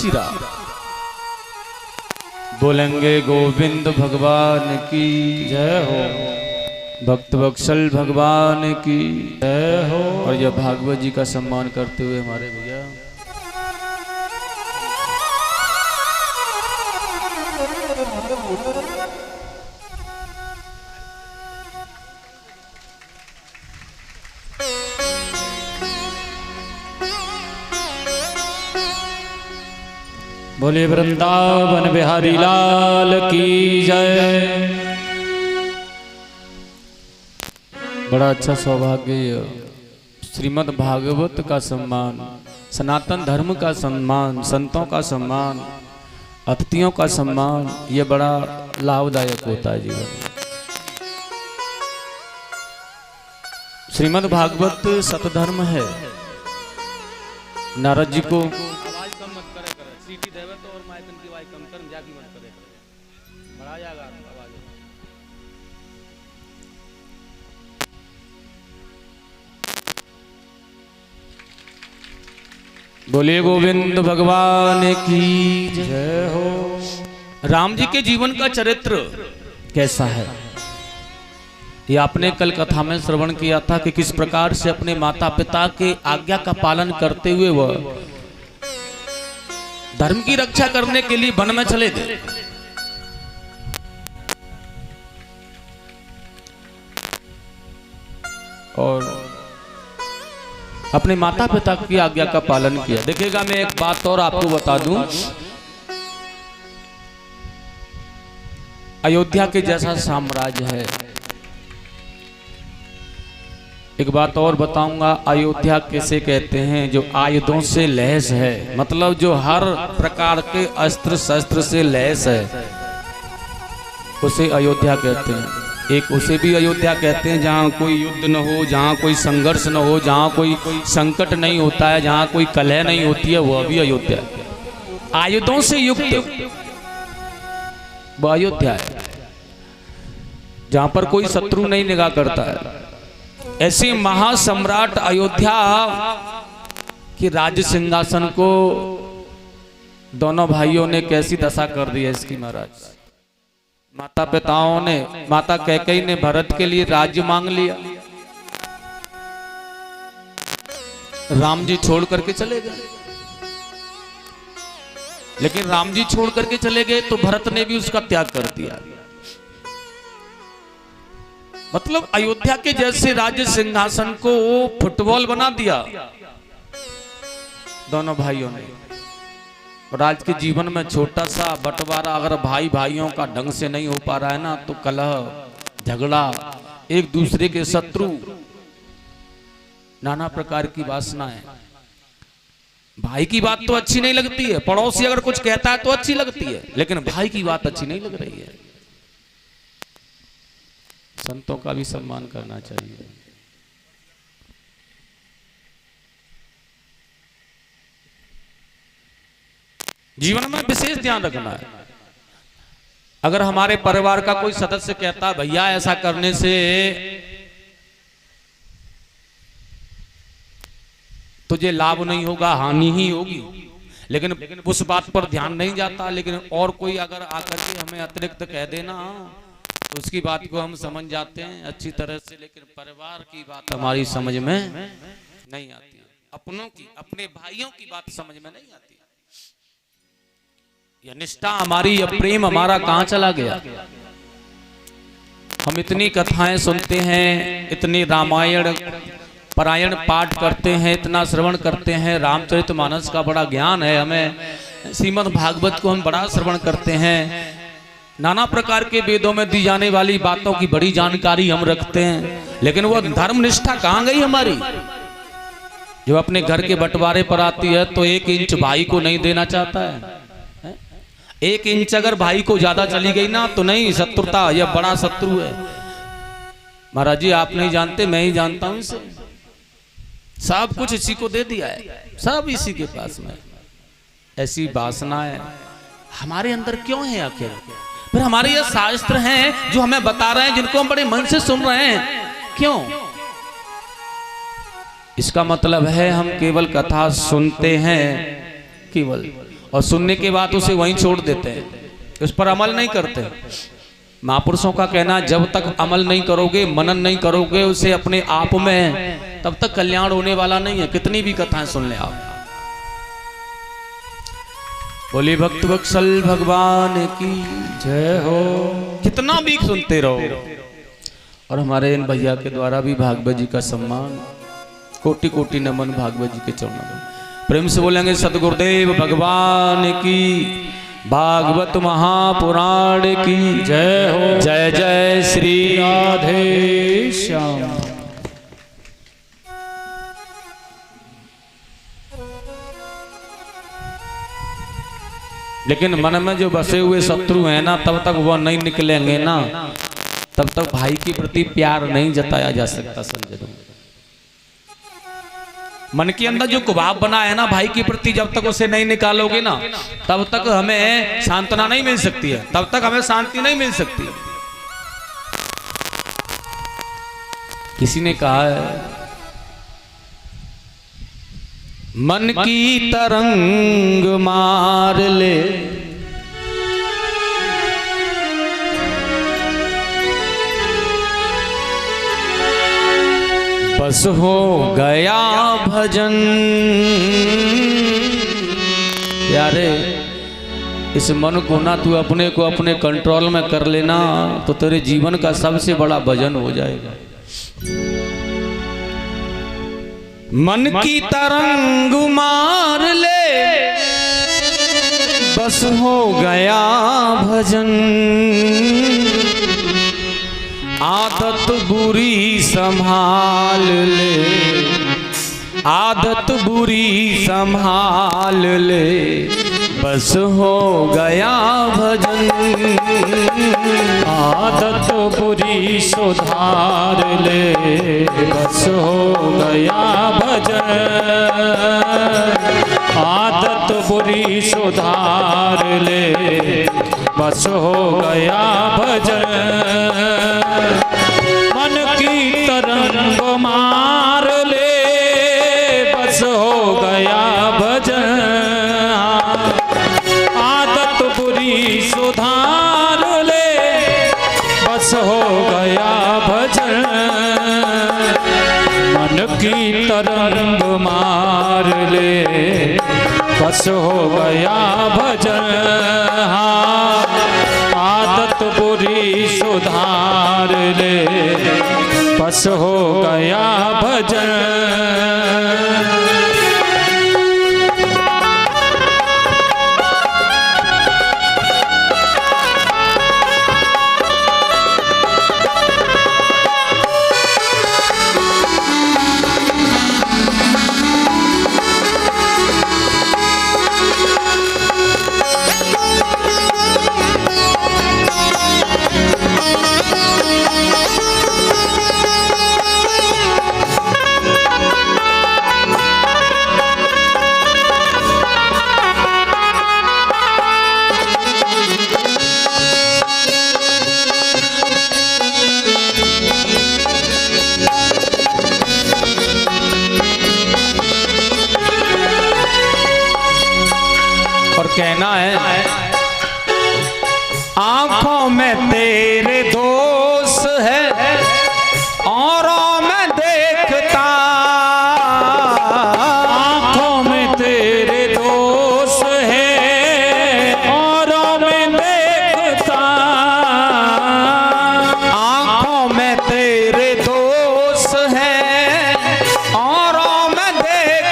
चिरा। बोलेंगे गोविंद भगवान की जय हो, भक्त वत्सल भगवान की जय हो। और यह भागवत जी का सम्मान करते हुए हमारे भैया बोले वृंदावन बिहारी लाल की जय। बड़ा अच्छा सौभाग्य, श्रीमद् भागवत का सम्मान, सनातन धर्म का सम्मान, संतों का सम्मान, अतिथियों का सम्मान, ये बड़ा लाभदायक होता है जीवन में। श्रीमद् भागवत सतधर्म है। नारद जी को बोले गोविंद भगवान की जय हो। राम जी के जीवन का चरित्र कैसा है ये आपने कल कथा में श्रवण किया था कि किस प्रकार से अपने माता पिता के आज्ञा का पालन करते हुए वह धर्म की रक्षा करने के लिए वन में चले गए। और अपने माता पिता की आज्ञा का पालन किया। देखिएगा, मैं एक बात और आपको बता दूं, अयोध्या के जैसा साम्राज्य है। एक बात और बताऊंगा, अयोध्या किसे कहते हैं? जो आयुधों से लैस है, मतलब जो हर प्रकार के अस्त्र शस्त्र से लैस है, उसे अयोध्या कहते हैं। एक उसे भी अयोध्या कहते हैं जहाँ कोई युद्ध न हो, जहाँ कोई संघर्ष न हो, जहाँ कोई संकट नहीं होता है, जहाँ कोई कलह नहीं होती है, वह भी अयोध्या है। आयुधों से युक्त वह अयोध्या है, जहाँ पर कोई शत्रु नहीं निगाह करता है। ऐसे महासम्राट अयोध्या की राज्य सिंहासन को दोनों भाइयों ने कैसी दशा कर दी है इसकी महाराज। माता पिताओं ने, माता कैकेयी ने भरत के लिए राज्य मांग लिया, राम जी छोड़ करके चले गए। लेकिन राम जी छोड़ करके चले गए तो भरत ने भी उसका त्याग कर दिया। मतलब अयोध्या के जैसे राज्य सिंहासन को फुटबॉल बना दिया दोनों भाइयों ने। और आज के जीवन में छोटा सा बंटवारा अगर भाई भाइयों का ढंग से नहीं हो पा रहा है ना, तो कलह झगड़ा, एक दूसरे के शत्रु, नाना प्रकार की वासनाएं। भाई की बात तो अच्छी नहीं लगती है, पड़ोसी अगर कुछ कहता है तो अच्छी लगती है, लेकिन भाई की बात अच्छी नहीं लग रही है। संतों का भी सम्मान करना चाहिए। जीवन में विशेष ध्यान रखना है। अगर हमारे परिवार का कोई सदस्य कहता है भैया ऐसा करने से तुझे लाभ नहीं होगा, हानि ही होगी, लेकिन उस बात पर ध्यान नहीं जाता। लेकिन और कोई अगर आकर के हमें अतिरिक्त कह देना तो उसकी बात को हम समझ जाते हैं अच्छी तरह से, लेकिन परिवार की बात हमारी समझ में नहीं आती है। अपनों की, अपने भाइयों की बात समझ में नहीं आती। यह निष्ठा हमारी, यह प्रेम हमारा कहां चला गया? हम इतनी कथाएं सुनते हैं, इतनी रामायण पारायण पाठ करते हैं, इतना श्रवण करते हैं, रामचरितमानस का बड़ा ज्ञान है हमें, श्रीमद् भागवत को हम बड़ा श्रवण करते हैं, नाना प्रकार के वेदों में दी जाने वाली बातों की बड़ी जानकारी हम रखते हैं, लेकिन वो धर्म निष्ठा कहां गई हमारी? जो अपने घर के बंटवारे पर आती है तो 1 इंच भाई को नहीं देना चाहता है। 1 इंच अगर भाई को ज्यादा चली गई ना तो नहीं, शत्रुता, यह बड़ा शत्रु है। महाराज जी आप नहीं जानते, मैं ही जानता हूं इसे। सब कुछ इसी को दे दिया है, सब इसी के पास में। ऐसी वासनाएं हमारे अंदर क्यों है आखिर? फिर हमारे ये शास्त्र हैं जो हमें बता रहे हैं, जिनको हम बड़े मन से सुन रहे हैं, क्यों? इसका मतलब है हम केवल कथा सुनते हैं केवल, और सुनने के बाद उसे वहीं छोड़ देते हैं, उस पर अमल नहीं करते। महापुरुषों का कहना, जब तक अमल नहीं करोगे, मनन नहीं करोगे उसे अपने आप में, तब तक कल्याण होने वाला नहीं है। कितनी भी कथाएं सुन ले आप। बोली भक्त वत्सल भगवान की जय हो। कितना भी सुनते रहो। और हमारे इन भैया के द्वारा भी भागवत जी का सम्मान, कोटि कोटि नमन भागवत जी के चरणों में। प्रेम से बोलेंगे सतगुरुदेव भगवान की, भागवत महापुराण की जय हो। जय जय श्री राधे श्याम। लेकिन मन में जो बसे हुए शत्रु हैं ना, तब तक वह नहीं निकलेंगे ना, तब तक भाई के प्रति प्यार नहीं जताया जा सकता। संजय, मन के अंदर जो कुभाव बना है ना भाई के प्रति, जब तक उसे नहीं निकालोगे ना, तब तक हमें सांत्वना नहीं मिल सकती है, तब तक हमें शांति नहीं मिल सकती। किसी ने कहा है, मन की तरंग मार ले, बस हो गया भजन। यारे इस मन को ना तू अपने को अपने कंट्रोल में कर लेना, तो तेरे जीवन का सबसे बड़ा भजन हो जाएगा। मन की तरंग मार ले, बस हो गया भजन। आदत बुरी संभाल ले, आदत बुरी संभाल ले, बस हो गया भजन। आदत बुरी सुधार ले, बस हो गया भजन। आदत बुरी सुधार ले, बस हो गया भजन। मन की तरंग मार ले, बस हो गया भजन। आदत बुरी सुधार ले, बस हो गया भजन। मन की तरंग मार ले, बस हो गया भजन। आदत बुरी सुधार ले, बस हो गया भजन। कहना है, आंखों में तेरे दोष है औरों में देखता। आंखों में तेरे दोष है औरों में देखता। आंखों में तेरे दोष है औरों में देखता।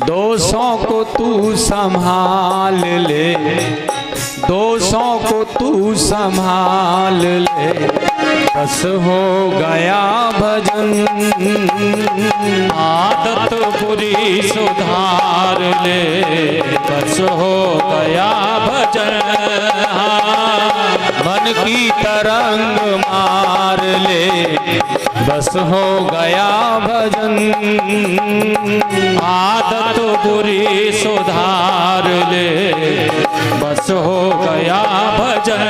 दोषों को तू संभाल ले, दोषों को तू संभाल ले, बस हो गया भजन। आदत बुरी सुधार ले, बस हो गया भजन। मन की तरंग मार ले, बस हो गया भजन। आदत बुरी सुधार ले, बस हो गया भजन।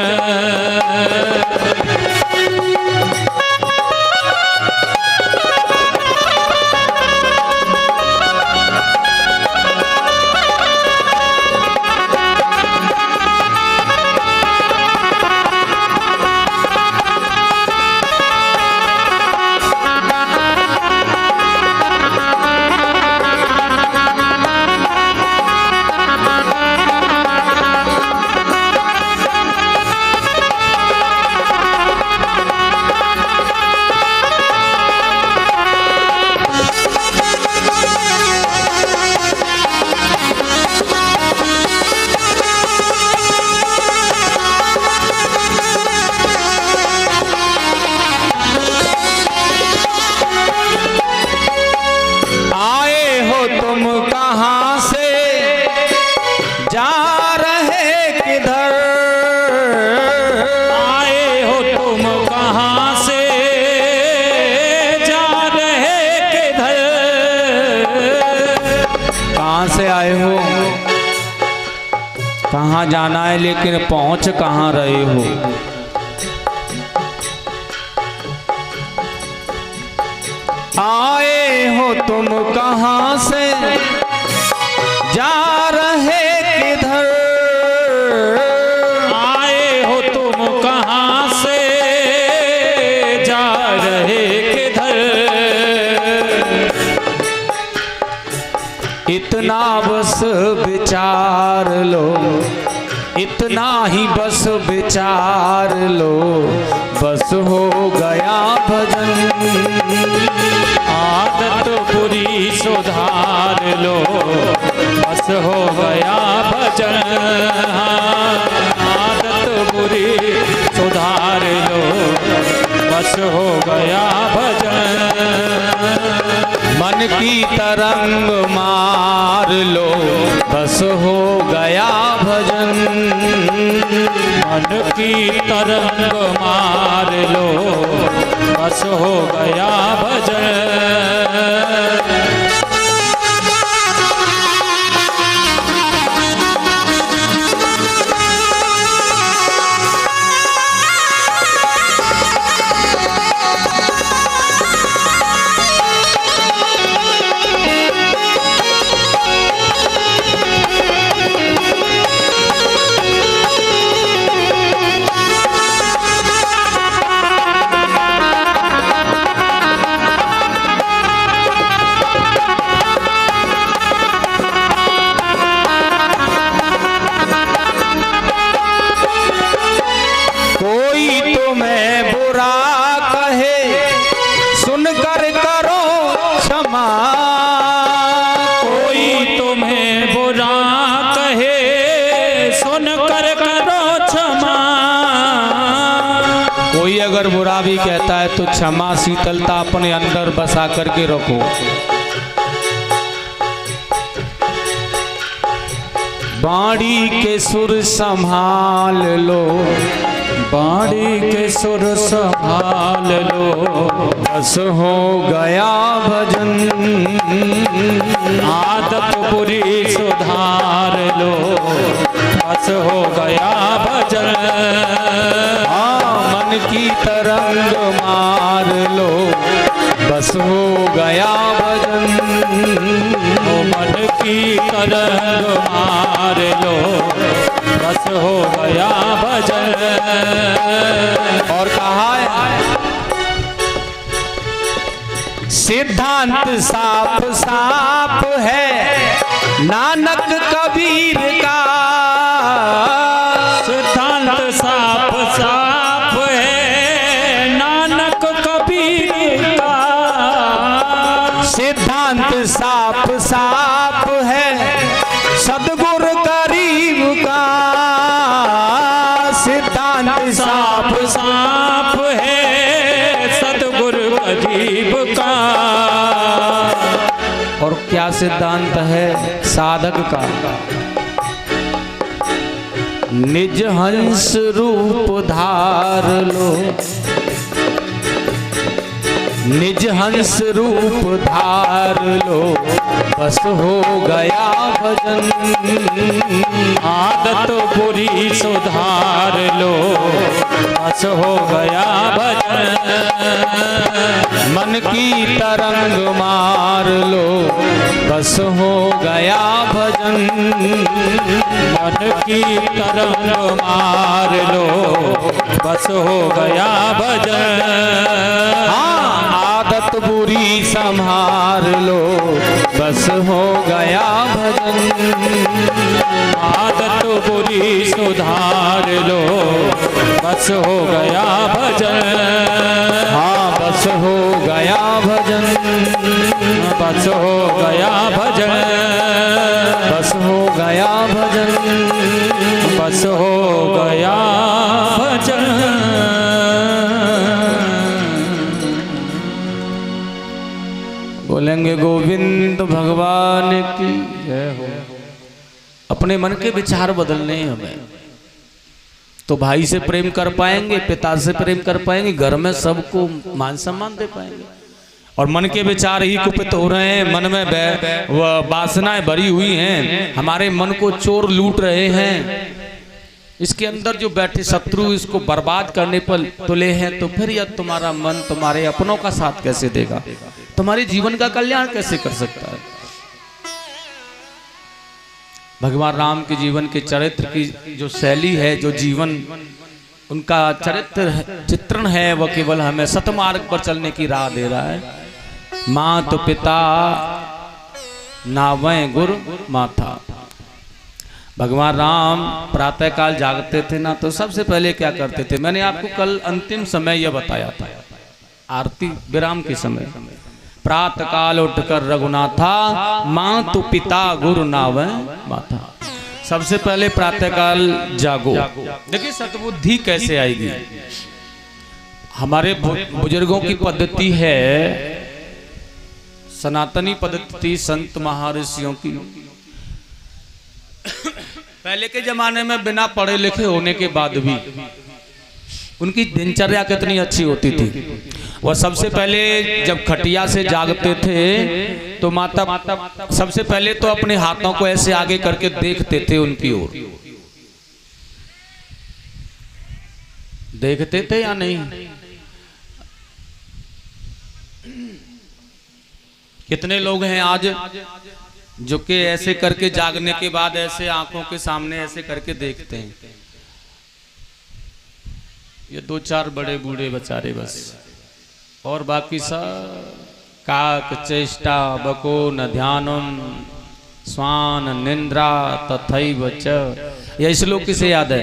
कहाँ जाना है लेकिन पहुंच कहाँ रहे हो। आए हो तुम कहाँ से, जा रहे किधर। आए हो तुम कहाँ से, जा रहे किधर। इतना बस विचार लो, इतना ही बस विचार लो, बस हो गया भजन। आदत बुरी सुधार लो, बस हो गया भजन। आदत बुरी सुधार लो, बस हो गया भजन। मन की तरंग मार लो, बस हो गया भजन। मन की तरंग मार लो, बस हो गया भजन। कोई अगर बुरा भी कहता है तो क्षमा शीतलता अपने अंदर बसा करके रखो। बाड़ी के सुर संभाल लो, बाड़ी के सुर संभाल लो, बस हो गया भजन। आदत बुरी सुधार लो, बस हो गया भजन। मन की तरंग मार लो, बस हो गया भजन। मन की तरंग मार लो, बस हो गया भजन। और कहा है सिद्धांत साफ साफ है नानक कबीर का। सिद्धांत साफ साफ है नानक कबीर का। सिद्धांत साफ साफ है सदगुरु करीब का। सिद्धांत साफ साफ है सदगुरु करीब का। और क्या सिद्धांत है साधक का? निज हंस रूप धार लो, निज हंस रूप धार लो, बस हो गया भजन। आदत बुरी सुधार लो, बस हो गया भजन। मन की तरंग मार लो, बस हो गया भजन। मन की तरंग मार लो, बस हो गया भजन। हाँ, आदत बुरी संभार लो, बस हो गया भजन। आदत बुरी सुधार लो, बस हो गया भजन। हाँ, बस हो गया भजन। बस हो गया भजन। बस हो गया भजन। बस हो गया भजन। बोलेंगे गोविंद भगवान की जय हो। अपने मन के विचार बदलने हैं हमें, तो भाई से प्रेम कर पाएंगे, पिता से प्रेम कर पाएंगे, घर में सबको मान सम्मान दे पाएंगे। और मन के विचार ही कुपित हो रहे हैं, मन में वासनाएं भरी हुई हैं, हमारे मन को चोर लूट रहे हैं। इसके अंदर जो बैठे शत्रु इसको बर्बाद करने पर तुले हैं, तो फिर यह तुम्हारा मन तुम्हारे अपनों का साथ कैसे देगा, तुम्हारे जीवन का कल्याण कैसे कर सकता है। भगवान राम के जीवन के चरित्र की जो शैली है, जो जीवन उनका चरित्र चित्रण है, वह केवल हमें सतमार्ग पर चलने की राह दे रहा है। मात पिता नावें गुरु माथा। भगवान राम प्रातः काल जागते थे ना, तो सबसे पहले क्या करते थे, मैंने आपको कल अंतिम समय यह बताया था, आरती विराम के समय। प्रातः काल उठकर रघुनाथा, मातु पिता गुरु नावें माथा। सबसे पहले प्रातः काल जागो। देखिए सतबुद्धि कैसे आएगी। हमारे बुजुर्गों की पद्धति है, सनातनी पद्धति संत महर्षियों की। पहले के जमाने में बिना पढ़े लिखे होने के बाद भी उनकी दिनचर्या कितनी अच्छी होती थी। वह सबसे पहले जब खटिया से जागते थे तो माता सबसे पहले तो अपने हाथों को ऐसे आगे करके देखते थे उनकी ओर। देखते थे या नहीं? कितने लोग हैं आज जो कि ऐसे करके जागने के बाद ऐसे आंखों के सामने ऐसे करके देखते हैं। ये दो चार बड़े बूढ़े बेचारे बस, और बाकी सब काक चेष्टा बको न ध्यानम स्वान निंद्रा तथैव च। यह श्लोक किसे याद है?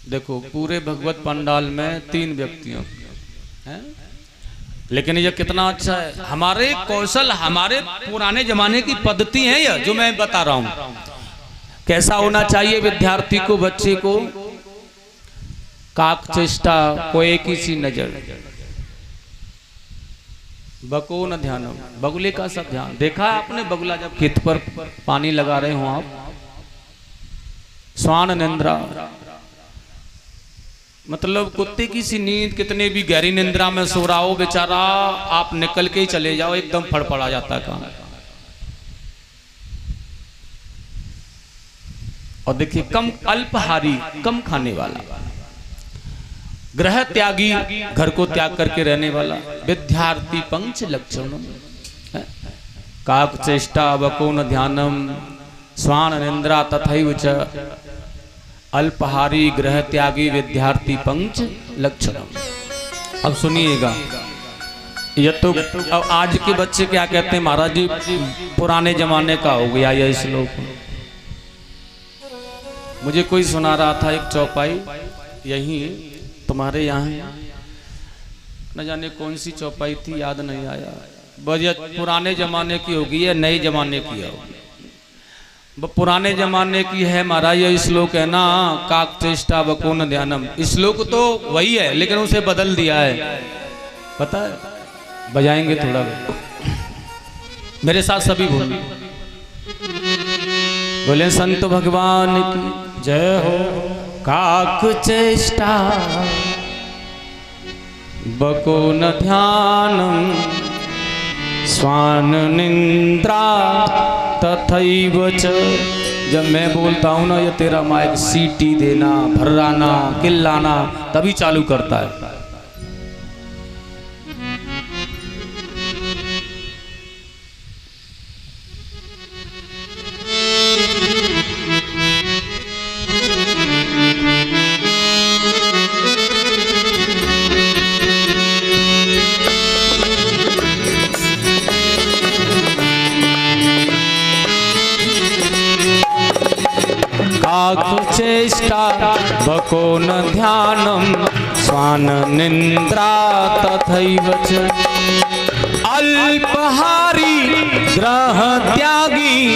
देखो पूरे भगवत पंडाल में 3 व्यक्तियों हैं, लेकिन यह कितना अच्छा है। हमारे कौशल, हमारे पुराने जमाने की पद्धति है यह जो मैं बता रहा हूं। कैसा होना चाहिए विद्यार्थी को, बच्चे को? काक चेष्टा को एक ही सी नजर, बको न ध्यानम, बगुले का सब ध्यान। देखा आपने बगुला जब खेत पर पानी लगा रहे हो आप? स्वान निंद्रा मतलब कुत्ते की सी नींद, कितने भी गहरी निंद्रा में सो रहा हो बेचारा, आप निकल के ही चले जाओ, एकदम फड़फड़ा जाता काम। और देखिए कम अल्पहारी, कम खाने वाला, ग्रह त्यागी, घर को त्याग करके रहने वाला, विद्यार्थी पंच लक्षण, काक चेष्टा बको न ध्यानम स्वान निंद्रा तथैव च, अल्पहारी ग्रह त्यागी विद्यार्थी पंच लक्षणम। अब सुनिएगा, ये तो अब आज के बच्चे क्या कहते हैं, महाराज जी पुराने जमाने का हो गया यह श्लोक। मुझे कोई सुना रहा था एक चौपाई, यही तुम्हारे यहाँ न जाने कौन सी चौपाई थी, याद नहीं आया। पुराने जमाने की होगी या नए जमाने की होगी? पुराने जमाने की है महाराज। ये श्लोक है ना, काक चेष्टा बको न ध्यानम, श्लोक तो वही है लेकिन उसे बदल दिया है, पता है? बजाएंगे थोड़ा, मेरे साथ सभी बोले संत भगवान की जय हो। काक चेष्टा बको न ध्यानम स्वान निंद्रा तथैव च। जब मैं बोलता हूँ ना, ये तेरा माइक सीटी देना, भर्राना, किल्लाना, तभी चालू करता है। चेष्टा बको न ध्यानम स्वान निंद्रा तथैव च। अल्पहारी ग्रह त्यागी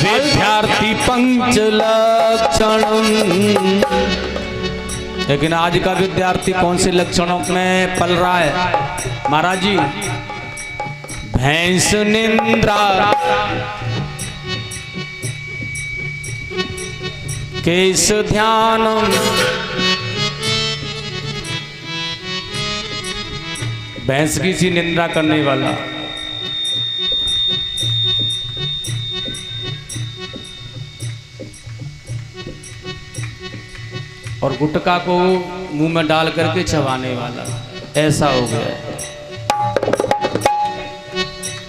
विद्यार्थी पंच लक्षणम। लेकिन आज का विद्यार्थी कौन से लक्षणों में पल रहा है महाराज जी? भैंस निंद्रा, केश ध्यानम, भैंस की सी निंदा करने वाला, और गुटखा को मुंह में डाल करके चबाने वाला, ऐसा हो गया।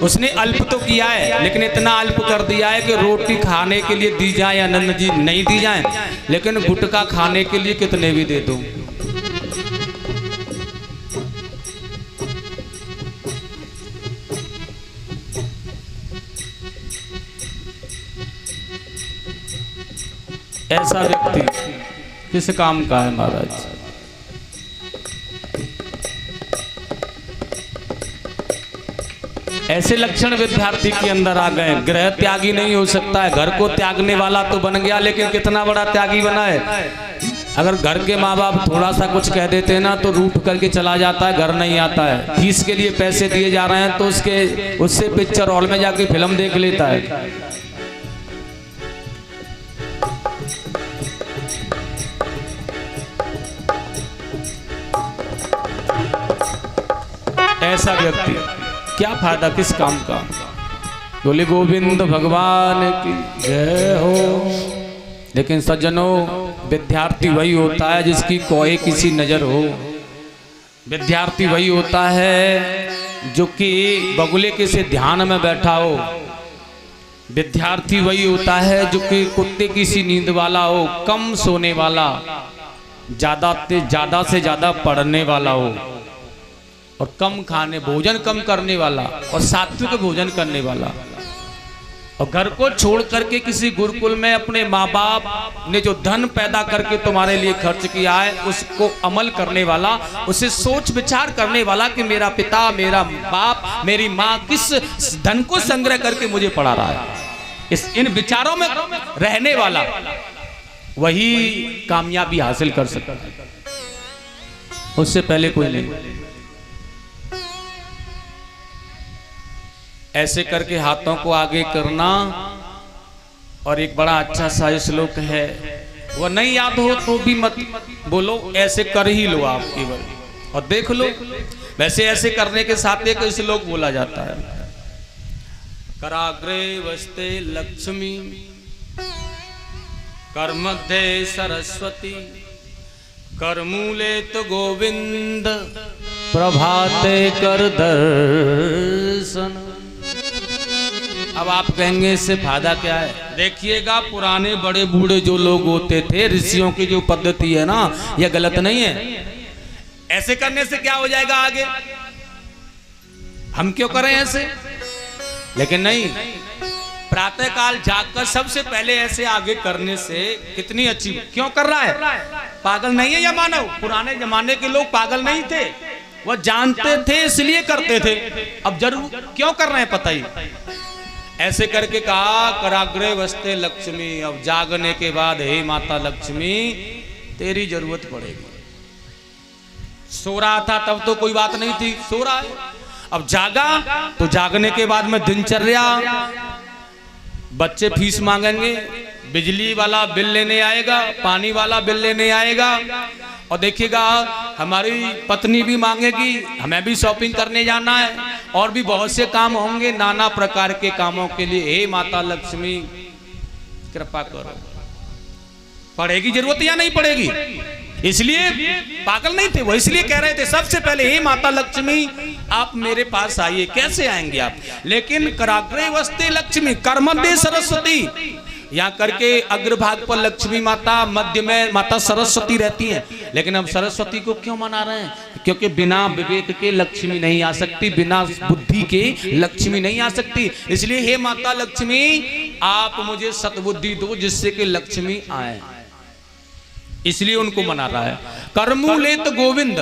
उसने अल्प तो किया है, लेकिन इतना अल्प कर दिया है कि रोटी खाने के लिए दी जाए या नंद जी नहीं दी जाए, लेकिन गुटखा खाने के लिए कितने भी दे दो। ऐसा व्यक्ति किस काम का है महाराज? ऐसे लक्षण विद्यार्थी के अंदर आ गए। ग्रह त्यागी नहीं हो सकता है, घर को त्यागने वाला तो बन गया, लेकिन कितना बड़ा त्यागी बना है। अगर घर के माँ बाप थोड़ा सा कुछ कह देते हैं ना तो रूठ करके चला जाता है, घर नहीं आता है। फीस के लिए पैसे दिए जा रहे हैं तो उससे पिक्चर हॉल में जाके फिल्म देख लेता है। ऐसा व्यक्ति क्या फायदा, किस काम का? बोले गोविंद भगवान की जय हो। लेकिन सज्जनों, विद्यार्थी वही होता है जिसकी कोई किसी नजर हो। विद्यार्थी वही होता है जो कि बगुले के से ध्यान में बैठा हो। विद्यार्थी वही होता है जो कि कुत्ते की सी नींद वाला हो, कम सोने वाला, ज्यादा से ज्यादा पढ़ने वाला हो, और कम खाने, भोजन कम करने वाला, और सात्विक भोजन करने वाला, और घर को छोड़ करके किसी गुरुकुल में अपने माँ बाप ने जो धन पैदा करके तुम्हारे लिए खर्च किया है उसको अमल करने वाला, उसे सोच विचार करने वाला कि मेरा पिता, मेरा बाप, मेरी माँ किस धन को संग्रह करके मुझे पढ़ा रहा है, इन विचारों में रहने वाला वही कामयाबी हासिल कर सकता है, उससे पहले कोई नहीं। ऐसे करके हाथों को आगे करना। और एक बड़ा अच्छा सा श्लोक है, वो नहीं याद हो तो भी मत बोलो, ऐसे कर ही लो आप केवल, और देख लो। वैसे ऐसे करने के साथ एक श्लोक बोला जाता है, कराग्रे वस्ते लक्ष्मी करमध्ये सरस्वती करमूले तो गोविंद प्रभाते कर दर्शन। अब आप कहेंगे इससे फायदा क्या है? देखिएगा, पुराने बड़े बूढ़े जो लोग होते थे, ऋषियों की जो पद्धति है ना, यह गलत नहीं है। ऐसे करने से क्या हो जाएगा आगे? हम क्यों करें ऐसे? लेकिन नहीं, प्रातः काल जागकर सबसे पहले ऐसे आगे करने से कितनी अच्छी। क्यों कर रहा है? पागल नहीं है यह मानव। पुराने जमाने के लोग पागल नहीं थे, वह जानते थे इसलिए करते थे। अब जरूर क्यों कर रहे हैं पता ही। ऐसे करके कहा, कराग्रे वस्ते लक्ष्मी, अब जागने के बाद हे माता लक्ष्मी तेरी जरूरत पड़ेगी। सो रहा था तब तो कोई बात नहीं थी, सो रहा है, अब जागा तो जागने के बाद में दिनचर्या, बच्चे फीस मांगेंगे, बिजली वाला बिल लेने आएगा, पानी वाला बिल लेने आएगा, और देखिएगा हमारी पत्नी भी मांगेगी, हमें भी शॉपिंग करने जाना है, और भी बहुत से काम होंगे नाना प्रकार के कामों के लिए। हे माता लक्ष्मी कृपा करो। पड़ेगी जरूरत या नहीं पड़ेगी? इसलिए पागल नहीं थे वो, इसलिए कह रहे थे सबसे पहले हे माता लक्ष्मी आप मेरे पास आइए। कैसे आएंगे आप? लेकिन कराग्रे वस्ते लक्ष्मी कर्मदे सरस्वती, यहाँ करके अग्रभाग पर लक्ष्मी माता, मध्य में माता सरस्वती रहती हैं। लेकिन हम सरस्वती को क्यों मना रहे हैं? क्योंकि बिना विवेक के लक्ष्मी नहीं आ सकती, बिना बुद्धि के लक्ष्मी नहीं आ सकती। इसलिए हे माता लक्ष्मी आप मुझे सतबुद्धि दो जिससे कि लक्ष्मी आए, इसलिए उनको मना रहा है। कर्मूलेत गोविंद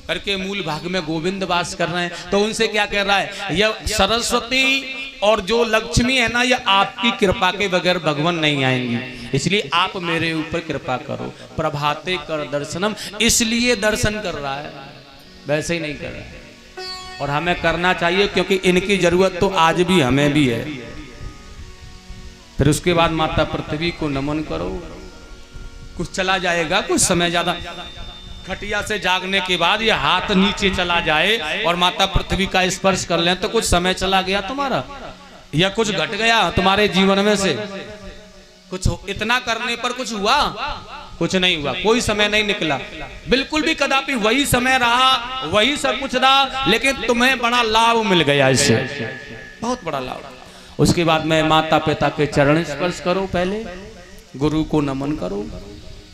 करके मूल भाग में गोविंद वास कर रहे हैं, तो उनसे क्या कह रहा है? यह सरस्वती और जो लक्ष्मी है ना, ये आपकी कृपा के बगैर भगवान नहीं आएंगी, इसलिए आप मेरे ऊपर कृपा करो। प्रभाते कर दर्शनम, इसलिए दर्शन कर रहा है, वैसे ही नहीं कर रहा है। और हमें करना चाहिए क्योंकि इनकी जरूरत तो आज भी हमें भी है। फिर उसके बाद माता पृथ्वी को नमन करो। कुछ चला जाएगा, कुछ समय ज्यादा खटिया से जागने के बाद ये हाथ नीचे चला जाए और माता पृथ्वी का स्पर्श कर लें तो कुछ समय चला गया तुम्हारा, या कुछ घट गया तुम्हारे जीवन में से? कुछ इतना करने पर कुछ हुआ? कुछ नहीं हुआ, कोई समय नहीं निकला, बिल्कुल भी कदापि वही समय रहा, वही सब कुछ रहा, लेकिन तुम्हें बड़ा लाभ मिल गया इससे, बहुत बड़ा लाभ। उसके बाद में माता पिता के चरण स्पर्श करो, पहले गुरु को नमन करो,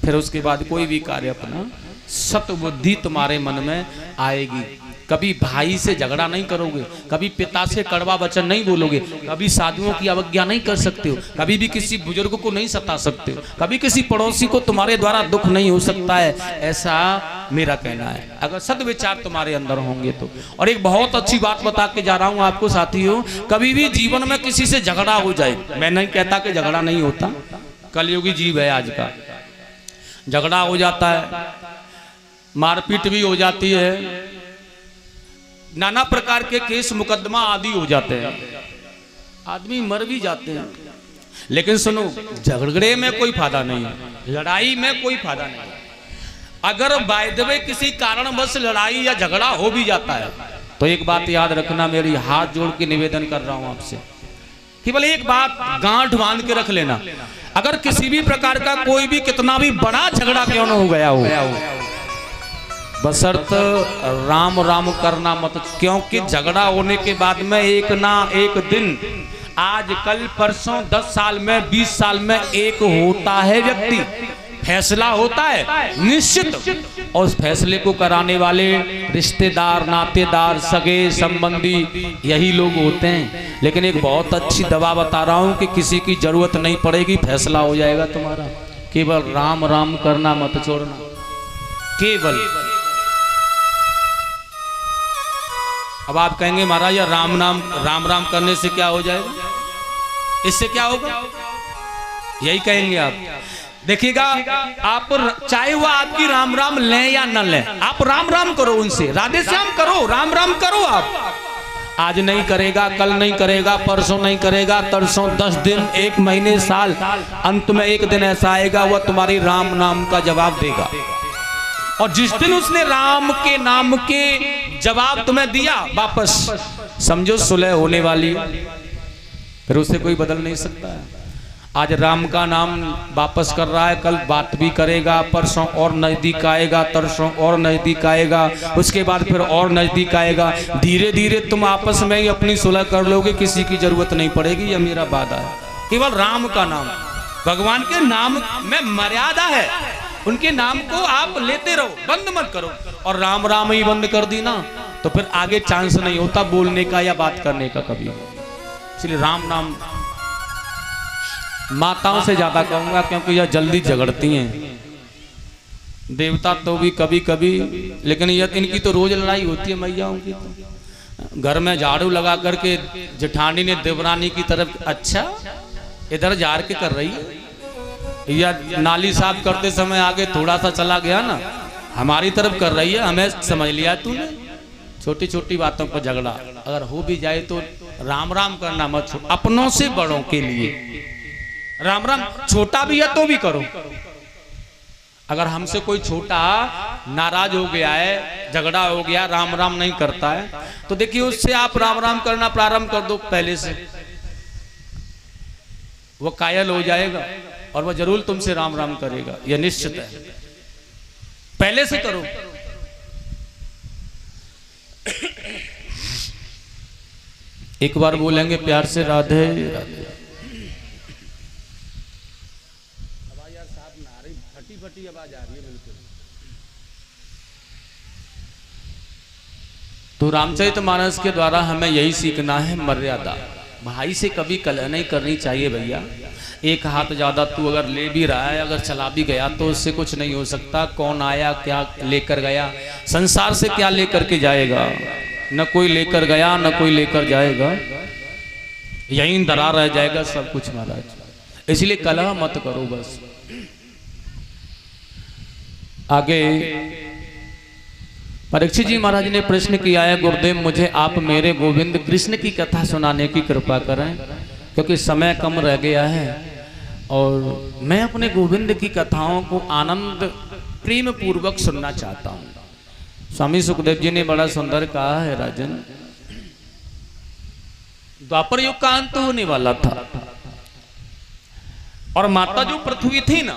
फिर उसके बाद कोई भी कार्य अपना। सतबुद्धि तुम्हारे मन में आएगी। कभी भाई से झगड़ा नहीं करोगे, कभी पिता से कड़वा वचन नहीं बोलोगे, कभी साधुओं की अवज्ञा नहीं कर सकते हो, कभी भी किसी बुजुर्ग को नहीं सता सकते हो, कभी किसी पड़ोसी को तुम्हारे द्वारा दुख नहीं हो सकता है, ऐसा मेरा कहना है, अगर सद्विचार तुम्हारे अंदर होंगे तो। और एक बहुत अच्छी बात बता के जा रहा हूं आपको साथियों, कभी भी जीवन में किसी से झगड़ा हो जाए, मैं नहीं कहता कि झगड़ा नहीं होता, कलयुगी जीव है आज का, झगड़ा हो जाता है, मारपीट भी हो जाती है, नाना प्रकार के केस मुकदमा आदि हो जाते हैं, आदमी मर भी जाते हैं। लेकिन सुनो, झगड़े में कोई फायदा नहीं है, लड़ाई में कोई फायदा नहीं है। अगर बाय द वे किसी कारणवश लड़ाई या झगड़ा हो भी जाता है तो एक बात याद रखना, मेरी हाथ जोड़ के निवेदन कर रहा हूं आपसे, केवल एक बात गांठ बांध के रख लेना, अगर किसी भी प्रकार का कोई भी कितना भी बड़ा झगड़ा क्यों न हो गया हो, बशर्त राम राम करना मत, क्योंकि झगड़ा होने के बाद में एक ना एक दिन, आज कल परसों 10 साल में 20 साल में एक होता है व्यक्ति, फैसला होता है निश्चित, और उस फैसले को कराने वाले रिश्तेदार, नातेदार, सगे संबंधी यही लोग होते हैं। लेकिन एक बहुत अच्छी दवा बता रहा हूं कि किसी की जरूरत नहीं पड़ेगी, फैसला हो जाएगा तुम्हारा, केवल राम राम करना मत छोड़ना, केवल। अब आप कहेंगे महाराज यार राम राम करने से क्या हो जाएगा, इससे क्या होगा, यही कहेंगे आप। देखिएगा, आप चाहे वो आपकी राम राम लें या न लें, आप राम राम करो, उनसे राधे श्याम करो, राम राम करो। आप आज नहीं करेगा, कल नहीं करेगा, परसों नहीं करेगा, तरसों, 10 दिन, 1 महीने, साल, अंत में एक दिन ऐसा आएगा वह तुम्हारी राम नाम का जवाब देगा। और जिस दिन उसने राम के नाम के जवाब तुम्हें दिया, वापस समझो सुलह होने वाली, फिर उसे कोई बदल नहीं सकता है। आज राम का नाम वापस कर रहा है, कल बात भी करेगा, परसों और नजदीक आएगा, तरसों और नजदीक आएगा, उसके बाद फिर और नजदीक आएगा, धीरे धीरे तुम आपस में ही अपनी सुलह कर लोगे, किसी की जरूरत नहीं पड़ेगी, यह मेरा वादा है। केवल राम का नाम, भगवान के नाम में मर्यादा है, उनके नाम को आप लेते रहो, बंद मत करो। और राम राम ही बंद कर दी ना तो फिर आगे चांस नहीं होता बोलने का या बात करने का कभी। इसलिए राम नाम माताओं से ज्यादा कहूंगा, क्योंकि यह जल्दी झगड़ती हैं, देवता तो भी कभी कभी, लेकिन यह इनकी तो रोज लड़ाई होती है मैयाओं की। तो घर में झाड़ू लगा करके जेठानी ने देवरानी की तरफ, अच्छा इधर झाड़ के कर रही है, या नाली साफ करते समय आगे थोड़ा सा चला गया ना, हमारी तरफ कर रही है, हमें समझ लिया तूने। छोटी छोटी बातों पर झगड़ा अगर हो भी जाए तो राम राम करना मत छोड़ो, अपनों से बड़ों के लिए राम राम, छोटा भी है तो भी करो। अगर हमसे कोई छोटा नाराज हो गया है, झगड़ा हो गया, राम राम नहीं करता है, तो देखिए उससे आप राम राम करना प्रारंभ कर दो पहले से, वो कायल हो जाएगा और वह जरूर तुमसे राम राम करेगा, यह निश्चित है। पहले से करो। एक बार बोलेंगे प्यार से राधे राधे। फटी आवाज आ रही है बिल्कुल। तो रामचरितमानस के द्वारा हमें यही सीखना है, मर्यादा। भाई से कभी कलह नहीं करनी चाहिए भैया। एक हाथ ज्यादा तू अगर ले भी रहा है, अगर चला भी गया तो उससे कुछ नहीं हो सकता। कौन आया क्या लेकर गया, संसार से क्या लेकर के जाएगा, न कोई लेकर गया न कोई लेकर जाएगा, यहीं दरा रह जाएगा सब कुछ महाराज। इसलिए कलह मत करो बस। आगे परीक्षित जी महाराज ने प्रश्न किया है, गुरुदेव मुझे आप मेरे गोविंद कृष्ण की कथा सुनाने की कृपा करें, क्योंकि समय कम रह गया है और मैं अपने गोविंद की कथाओं को आनंद प्रेम पूर्वक सुनना चाहता हूं। स्वामी सुखदेव जी ने बड़ा सुंदर कहा है, राजन द्वापर युग का अंत होने वाला था और माता जो पृथ्वी थी ना,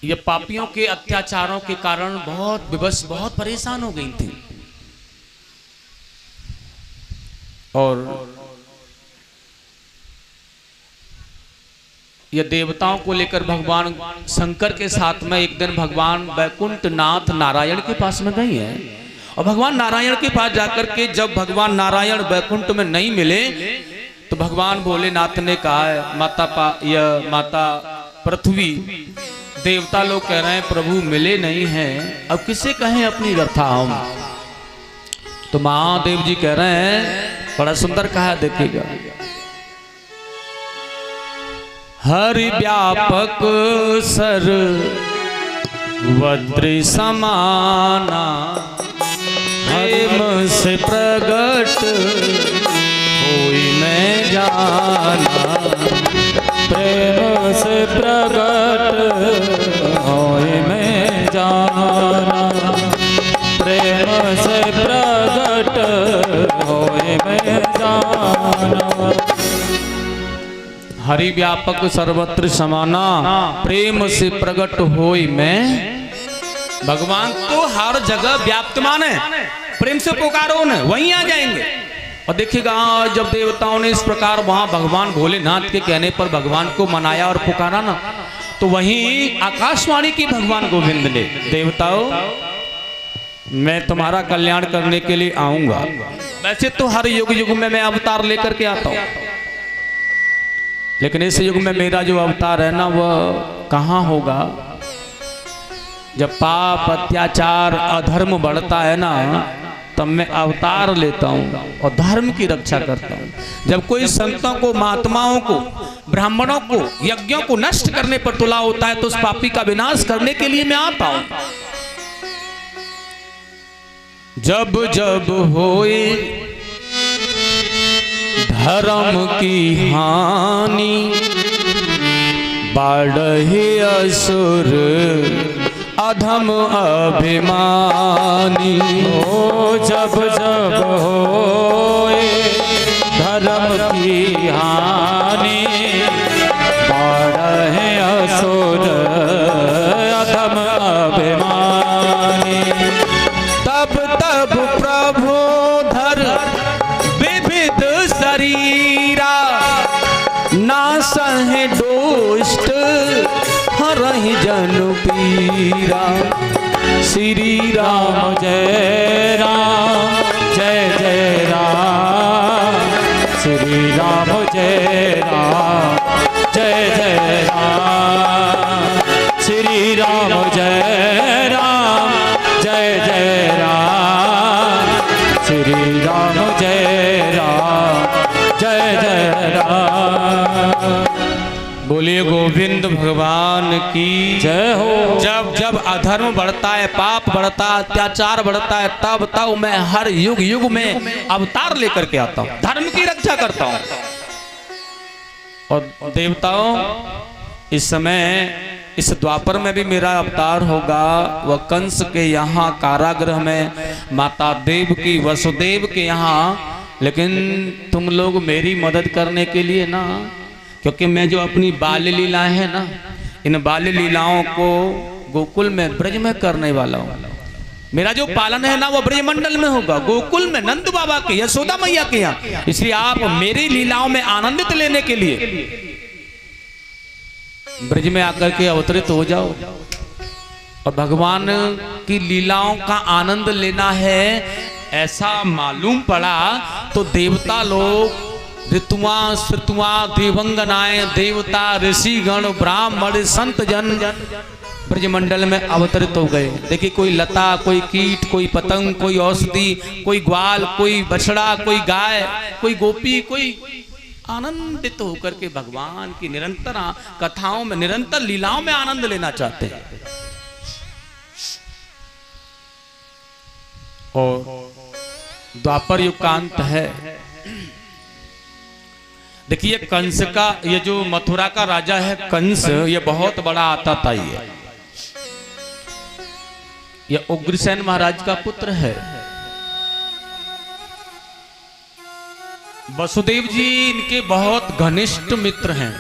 ये पापियों के अत्याचारों के कारण बहुत विवश, बहुत परेशान हो गई थी। और ये देवताओं को लेकर भगवान शंकर के साथ में एक दिन भगवान वैकुंठ नाथ नारायण के पास में गई है। और भगवान नारायण के पास जाकर के जब भगवान नारायण वैकुंठ में नहीं मिले तो भगवान भोलेनाथ ने कहा है, माता पृथ्वी, देवता लोग कह रहे हैं प्रभु मिले नहीं हैं, अब किसे कहें अपनी व्यथा हम। तो महादेव जी कह रहे हैं, बड़ा सुंदर कहा, देखिएगा, हरि व्यापक सर वज्र समाना, प्रेम से प्रगट होई मैं जाना, प्रेम से प्रगट होए मैं जाना, प्रेम से प्रगट होए मैं जाना। हरि व्यापक सर्वत्र समाना, प्रेम से प्रगट होई मैं। भगवान तो हर जगह व्याप्तमान है, प्रेम से पुकारो उन्हें वहीं आ जाएंगे। और देखिएगा जब देवताओं ने इस प्रकार वहां भगवान भोलेनाथ के कहने पर भगवान को मनाया और पुकारा ना, तो वहीं आकाशवाणी की भगवान गोविंद ने, देवताओं मैं तुम्हारा कल्याण करने के लिए आऊंगा। वैसे तो हर युग युग में मैं अवतार लेकर के आता हूं, लेकिन इस युग में मेरा जो अवतार है ना वह कहां होगा, जब पाप अत्याचार अधर्म बढ़ता है ना तब मैं अवतार लेता हूं और धर्म की रक्षा करता हूं। जब कोई संतों को, महात्माओं को, ब्राह्मणों को, यज्ञों को नष्ट करने पर तुला होता है तो उस पापी का विनाश करने के लिए मैं आता हूं। जब जब होए धर्म की हानि, बढ़े असुर अधम अभिमानी, ओ जब जब होए धर्म की हानि, बढ़े असुर अधम अभिमानी, तब तब प्रभु धर विविध शरीरा, ना सहे दुष्ट हरहि जन पीरा। श्री राम जय राम जय जय राम, श्री राम जय राम जय जय राम, श्री राम जय राम जय जय राम, श्री राम जय राम जय जय राम। बोलिए गोविंद भगवान की जय हो। जब जब अधर्म बढ़ता है, पाप बढ़ता है, अत्याचार बढ़ता है, तब तब मैं हर युग युग में अवतार लेकर के आता हूँ, धर्म की रक्षा करता हूँ। और देवताओं इस समय इस द्वापर में भी मेरा अवतार होगा, वह कंस के यहाँ कारागृह में, माता देव की वसुदेव के यहाँ। लेकिन तुम लोग मेरी मदद करने के लिए ना, क्योंकि मैं जो अपनी बाल लीलाएं हैं ना, इन बाल लीलाओं को गोकुल में ब्रज में करने वाला हूँ। मेरा जो पालन है ना वो ब्रजमंडल में होगा, गोकुल में नंद बाबा के, यशोदा मैया के यहाँ। इसलिए आप मेरी लीलाओं में आनंदित लेने के लिए ब्रज में आकर के अवतरित हो जाओ और भगवान की लीलाओं का आनंद लेना है। ऐसा मालूम पड़ा तो देवता लोग, ऋतुआ श्रुतुआ, देवंगनाएं, देवता, ऋषिगण, ब्राह्मण, संत जन ब्रजमंडल में अवतरित हो गए। देखिए, कोई लता, कोई कीट, कोई पतंग, कोई औषधि, कोई ग्वाल, कोई बछड़ा, कोई गाय, कोई गोपी, कोई आनंदित होकर के भगवान की निरंतर कथाओं में, निरंतर लीलाओं में आनंद लेना चाहते हैं। और द्वापर युग का अंत है। देखिए, कंस का, ये जो मथुरा का राजा है कंस, ये बहुत बड़ा आताताई है। ये उग्रसेन महाराज का पुत्र है। वसुदेव जी इनके बहुत घनिष्ठ मित्र हैं।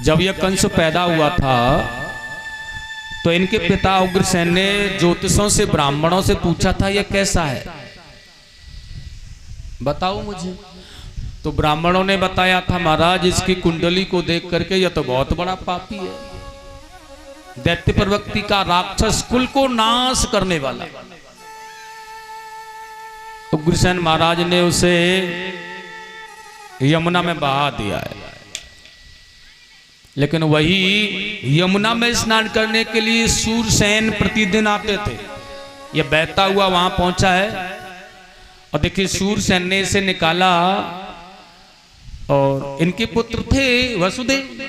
जब यह कंस पैदा हुआ था तो इनके पिता उग्रसेन ने ज्योतिषों से, ब्राह्मणों से पूछा था, यह कैसा है, बताओ मुझे। तो ब्राह्मणों ने बताया था, महाराज इसकी कुंडली को देख करके यह तो बहुत बड़ा पापी है, दैत्य प्रवृत्ति का, राक्षस कुल को नाश करने वाला। उग्रसेन महाराज ने उसे यमुना में बहा दिया है। लेकिन वही यमुना में स्नान करने के लिए सूरसेन प्रतिदिन आते थे। यह बहता हुआ वहां पहुंचा है और देखिए, सूरसेन ने इसे निकाला और इनके पुत्र थे वसुदेव।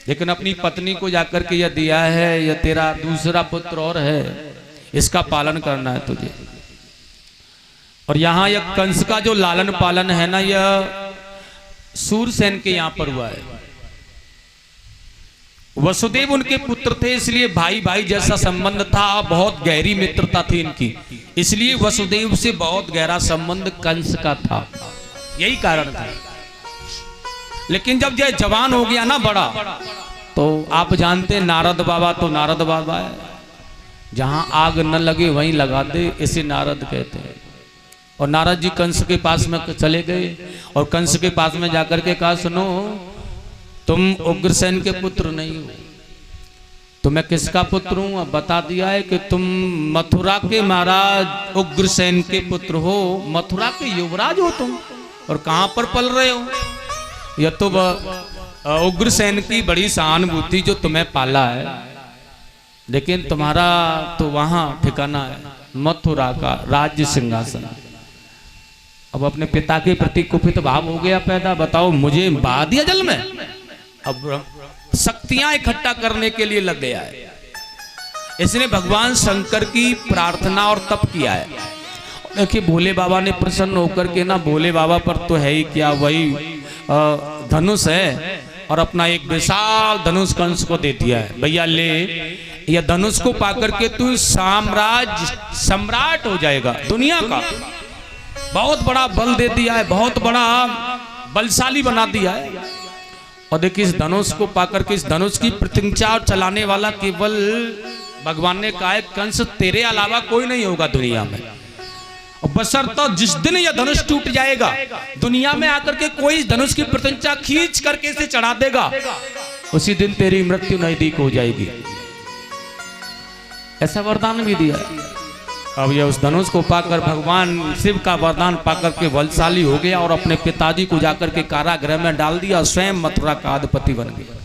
लेकिन अपनी पत्नी को जाकर के यह दिया है, यह तेरा दूसरा पुत्र और है, इसका पालन करना है तुझे। और यहां यह कंस का जो लालन पालन है ना, यह सूरसेन के यहां पर हुआ है। वसुदेव उनके पुत्र थे, इसलिए भाई भाई जैसा संबंध था, बहुत गहरी मित्रता थी इनकी। इसलिए वसुदेव से बहुत गहरा संबंध कंस का था, यही कारण था। लेकिन जब यह जवान हो गया ना बड़ा, तो आप जानते हैं नारद बाबा तो नारद बाबा है, जहां आग न लगे वहीं लगा दे, इसे नारद कहते हैं। और नारद जी कंस के पास में चले गए और कंस के पास में जाकर के कहा, सुनो, तुम उग्रसेन के पुत्र नहीं हो, तो मैं किसका पुत्र हूं? अब बता दिया है कि तुम मथुरा के महाराज उग्रसेन के पुत्र हो, मथुरा के युवराज हो तुम, और कहां पर पल रहे हो? यह तो उग्रसेन की बड़ी सहानुभूति जो तुम्हें पाला है, लेकिन तुम्हारा तो वहां ठिकाना है मथुरा का राज्य सिंहासन। अब अपने पिता के प्रति कुपित भाव हो गया पैदा, बताओ मुझे बहा दिया जल में। अब शक्तियां इकट्ठा करने के लिए लग गया है। इसने भगवान शंकर की प्रार्थना और तप किया है। देखिए, भोले बाबा ने प्रसन्न होकर के ना, भोले बाबा पर तो है ही क्या, वही धनुष है, और अपना एक विशाल धनुष कंस को दे दिया है। भैया ले, यह धनुष को पाकर के तू सम्राट हो जाएगा दुनिया का। बहुत बड़ा बल दे दिया है, बहुत बड़ा बलशाली बना दिया है। और देखिए, इस धनुष को पाकर के, इस धनुष की प्रतिज्ञा चलाने वाला केवल भगवान ने कहा है, कंस तेरे अलावा कोई नहीं होगा दुनिया में। बशर्ते जिस दिन यह धनुष टूट जाएगा, दुनिया में आकर के कोई धनुष की प्रतिज्ञा खींच करके इसे चढ़ा देगा, उसी दिन तेरी मृत्यु नजदीक हो जाएगी। ऐसा वरदान भी दिया है। अब यह उस धनुष को पाकर भगवान शिव का वरदान पाकर के बलशाली हो गया और अपने पिताजी को जाकर के कारागृह में डाल दिया, स्वयं मथुरा का अधिपति बन गया।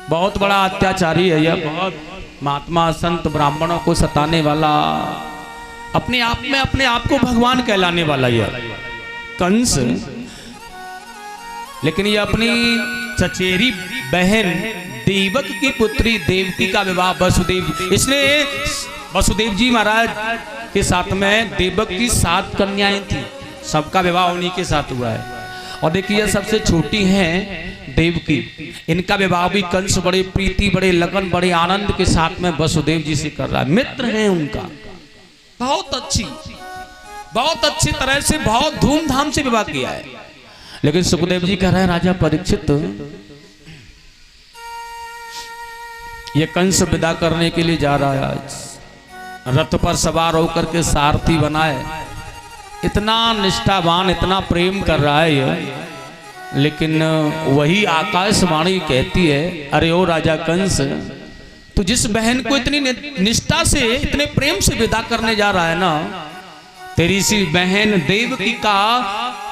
बहुत बड़ा अत्याचारी है यह, बहुत महात्मा संत ब्राह्मणों को सताने वाला, अपने आप में अपने आप को भगवान कहलाने वाला यह कंस। लेकिन यह अपनी चचेरी बहन देवक की पुत्री देवकी का विवाह वसुदेव, इसने वसुदेव जी महाराज के साथ में देवक की 7 कन्याएं थी, सबका विवाह उन्हीं के साथ हुआ है। और देखिए सबसे छोटी हैं देवकी, इनका विवाह भी कंस बड़े प्रीति बड़े लगन बड़े आनंद के साथ में वसुदेव जी से कर रहा है। मित्र हैं उनका, बहुत अच्छी तरह से बहुत धूमधाम से विवाह किया है। लेकिन सुखदेव जी कह रहे हैं राजा परीक्षित, ये कंस विदा करने के लिए जा रहा है, आज रथ पर सवार होकर के सारथी बनाए, इतना निष्ठावान इतना प्रेम कर रहा है ये। लेकिन वही आकाशवाणी कहती है, अरे ओ राजा कंस, तू जिस बहन को इतनी निष्ठा से इतने प्रेम से विदा करने जा रहा है ना, तेरी सी बहन देवकी का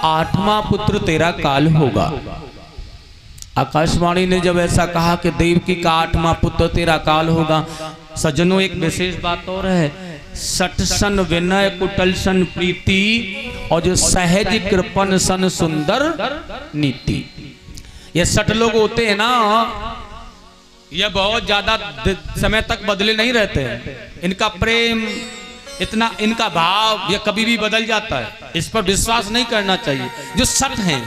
8वां पुत्र तेरा काल होगा। आकाशवाणी ने जब ऐसा कहा कि देवकी का 8वां पुत्र तेरा काल होगा, सज्जनों एक विशेष बात और है, सठ सन विनय कुटल सन प्रीति और जो सहज कृपन सन सुंदर नीति। ये 60 लोग होते हैं ना, ये बहुत ज्यादा समय तक बदले नहीं रहते हैं। इनका प्रेम इतना, इनका भाव ये कभी भी बदल जाता है, इस पर विश्वास नहीं करना चाहिए। जो 60 हैं,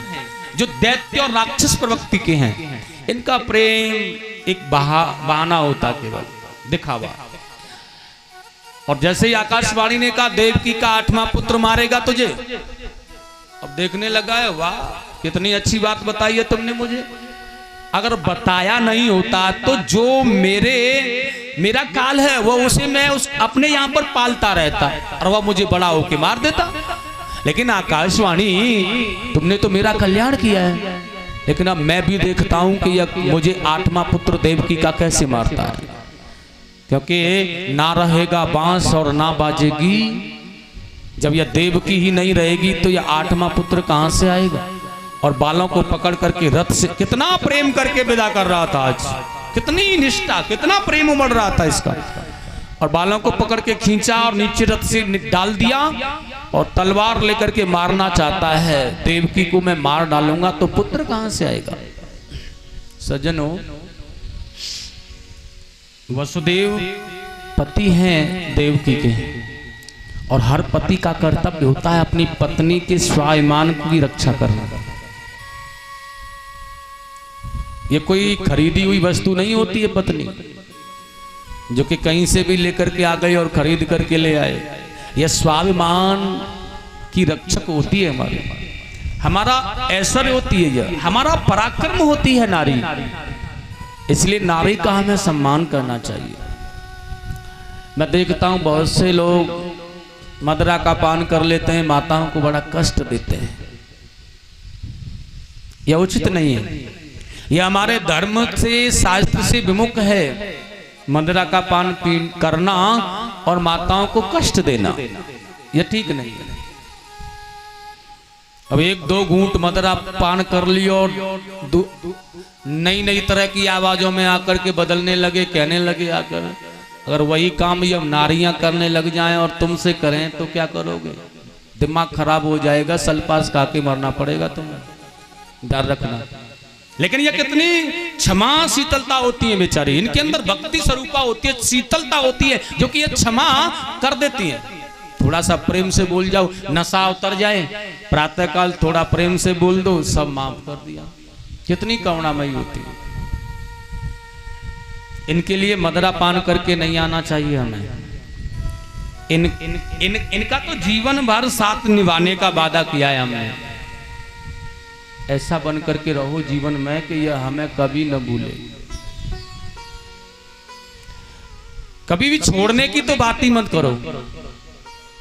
जो दैत्य और राक्षस प्रवृत्ति के हैं, इनका प्रेम एक बहाना होता, केवल दिखावा। और जैसे ही आकाशवाणी ने कहा देवकी का 8वां पुत्र मारेगा तुझे, अब देखने लगा है, वाह कितनी अच्छी बात बताई है तुमने मुझे। अगर बताया नहीं होता तो जो मेरा काल है वो उसे मैं अपने यहाँ पर पालता रहता और वह मुझे बड़ा होके मार देता। लेकिन आकाशवाणी तुमने तो मेरा कल्याण किया है, लेकिन अब मैं भी देखता हूं कि यह मुझे 8वां पुत्र देवकी का कैसे मारता है, क्योंकि ना रहेगा बांस और ना बाजेगी। जब यह देवकी ही नहीं रहेगी तो यह 8वां पुत्र कहां से आएगा। और बालों को पकड़ करके रथ से कितना प्रेम करके विदा कर रहा था, आज कितनी निष्ठा कितना प्रेम उमड़ रहा था इसका। और बालों को पकड़ के खींचा और नीचे रथ से डाल दिया और तलवार लेकर के मारना चाहता है, देवकी को मैं मार डालूंगा तो पुत्र कहां से आएगा। सज्जनों, वसुदेव पति हैं देवकी के, और हर पति का कर्तव्य होता है अपनी पत्नी के स्वाभिमान की रक्षा करना। ये कोई खरीदी हुई वस्तु नहीं होती है पत्नी, जो कि कहीं से भी लेकर के आ गए और खरीद करके ले आए। यह स्वाभिमान की रक्षक होती है, हमारा ऐश्वर्य होती है, यह हमारा पराक्रम होती है नारी। इसलिए नारी का हमें सम्मान करना चाहिए। मैं देखता हूं बहुत से लोग मदिरा का पान कर लेते हैं, माताओं को बड़ा कष्ट देते हैं। यह उचित नहीं है, यह हमारे धर्म से शास्त्र से विमुख है। मदिरा का पान करना और माताओं को कष्ट देना यह ठीक नहीं है। अब 1-2 घूंट मदिरा पान कर लियो और नई नई तरह की आवाजों में आकर के बदलने लगे, कहने लगे आकर। अगर वही काम ये नारियां करने लग जाएं और तुमसे करें तो क्या करोगे? दिमाग खराब हो जाएगा, सलपास खा के मरना पड़ेगा तुम्हें, डर रखना। लेकिन ये कितनी क्षमा शीतलता होती है बेचारी, इनके अंदर भक्ति स्वरूपा होती है, शीतलता होती है, जो कि ये क्षमा कर देती है। थोड़ा सा प्रेम से बोल जाओ, नशा उतर जाए, प्रातः काल थोड़ा प्रेम से बोल दो, सब माफ कर दिया। कितनी करुणामयी होती है। इनके लिए मदिरा पान करके नहीं आना चाहिए हमें। इनका तो जीवन भर साथ निभाने का वादा किया है हमने। ऐसा बन करके रहो जीवन में कि यह हमें कभी न भूले। कभी भी छोड़ने की तो बात ही मत करो,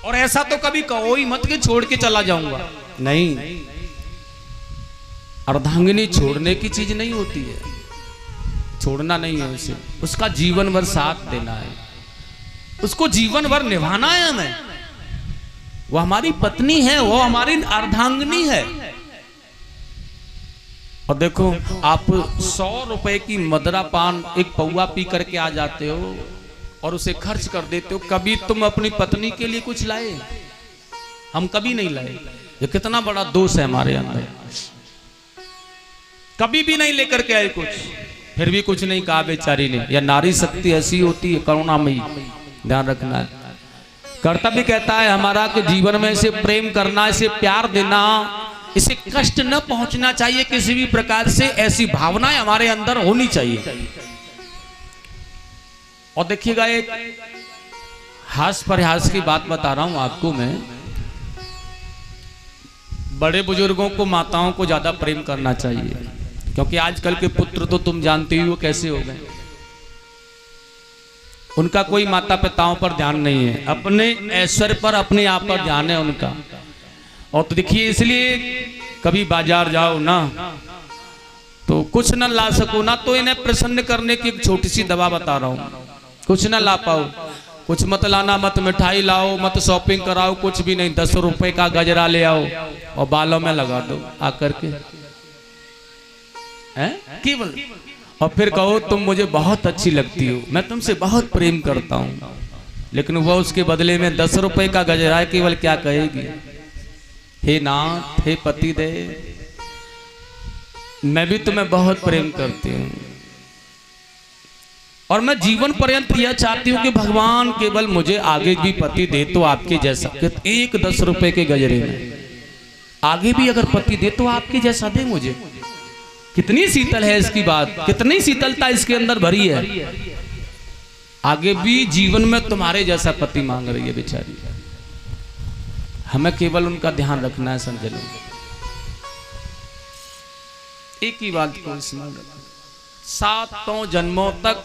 और ऐसा तो कभी कहो ही मत कि छोड़ के चला जाऊंगा। नहीं, अर्धांगिनी छोड़ने की चीज नहीं होती है, छोड़ना नहीं है उसे, उसका जीवन भर साथ देना है, उसको जीवन भर निभाना है हमें। वो हमारी पत्नी है, वो हमारी अर्धांगिनी है। और देखो, आप 100 रुपए की मदिरा पान एक पौवा पी करके आ जाते हो और उसे खर्च कर देते हो। कभी तुम अपनी पत्नी के लिए कुछ लाए? हम कभी नहीं लाए। ये कितना बड़ा दोष है हमारे अंदर। कभी भी नहीं लेकर के आए कुछ, फिर भी कुछ नहीं कहा बेचारी ने। यह नारी शक्ति ऐसी होती है, करुणामयी, ध्यान रखना है। कर्तव्य कहता है हमारा कि जीवन में इसे प्रेम करना, इसे प्यार देना, इसे कष्ट न पहुंचना चाहिए किसी भी प्रकार से, ऐसी भावनाएं हमारे अंदर होनी चाहिए। और देखिएगा, एक हास प्रयास की बात बता रहा हूं आपको मैं। बड़े बुजुर्गों को, माताओं को ज्यादा प्रेम करना चाहिए, क्योंकि आजकल के पुत्र तो तुम जानते ही हो कैसे हो गए। उनका कोई माता पिताओं पर ध्यान नहीं है, अपने ऐश्वर्य पर, अपने आप पर ध्यान है उनका। और तो देखिए, इसलिए कभी बाजार जाओ ना तो कुछ न ला सको ना, तो इन्हें प्रसन्न करने की एक छोटी सी दवा बता रहा हूं। कुछ न ला पाओ, कुछ मत लाना, मत मिठाई लाओ, मत शॉपिंग कराओ, कुछ भी नहीं, 10 रुपए का गजरा ले आओ और बालों में लगा दो आकर के, हैं केवल। और फिर कहो तुम मुझे बहुत अच्छी लगती हो, मैं तुमसे बहुत प्रेम करता हूं। लेकिन वह उसके बदले में 10 रुपए का गजरा केवल क्या कहेगी, हे नाथ, हे पति दे, मैं भी तुम्हें बहुत प्रेम करती हूं और मैं जीवन पर्यंत यह चाहती हूं कि भगवान केवल मुझे आगे भी पति दे तो आपके जैसा। एक 10 रुपए के गजरे में आगे भी अगर पति दे तो आपके जैसा दे मुझे। कितनी शीतल है इसकी बात, कितनी शीतलता इसके अंदर भरी है। आगे भी जीवन में तुम्हारे जैसा पति मांग रही है बेचारी। हमें केवल उनका ध्यान रखना है, समझ लो। एक ही बात को स्मरण रखो, 7 जन्मों तक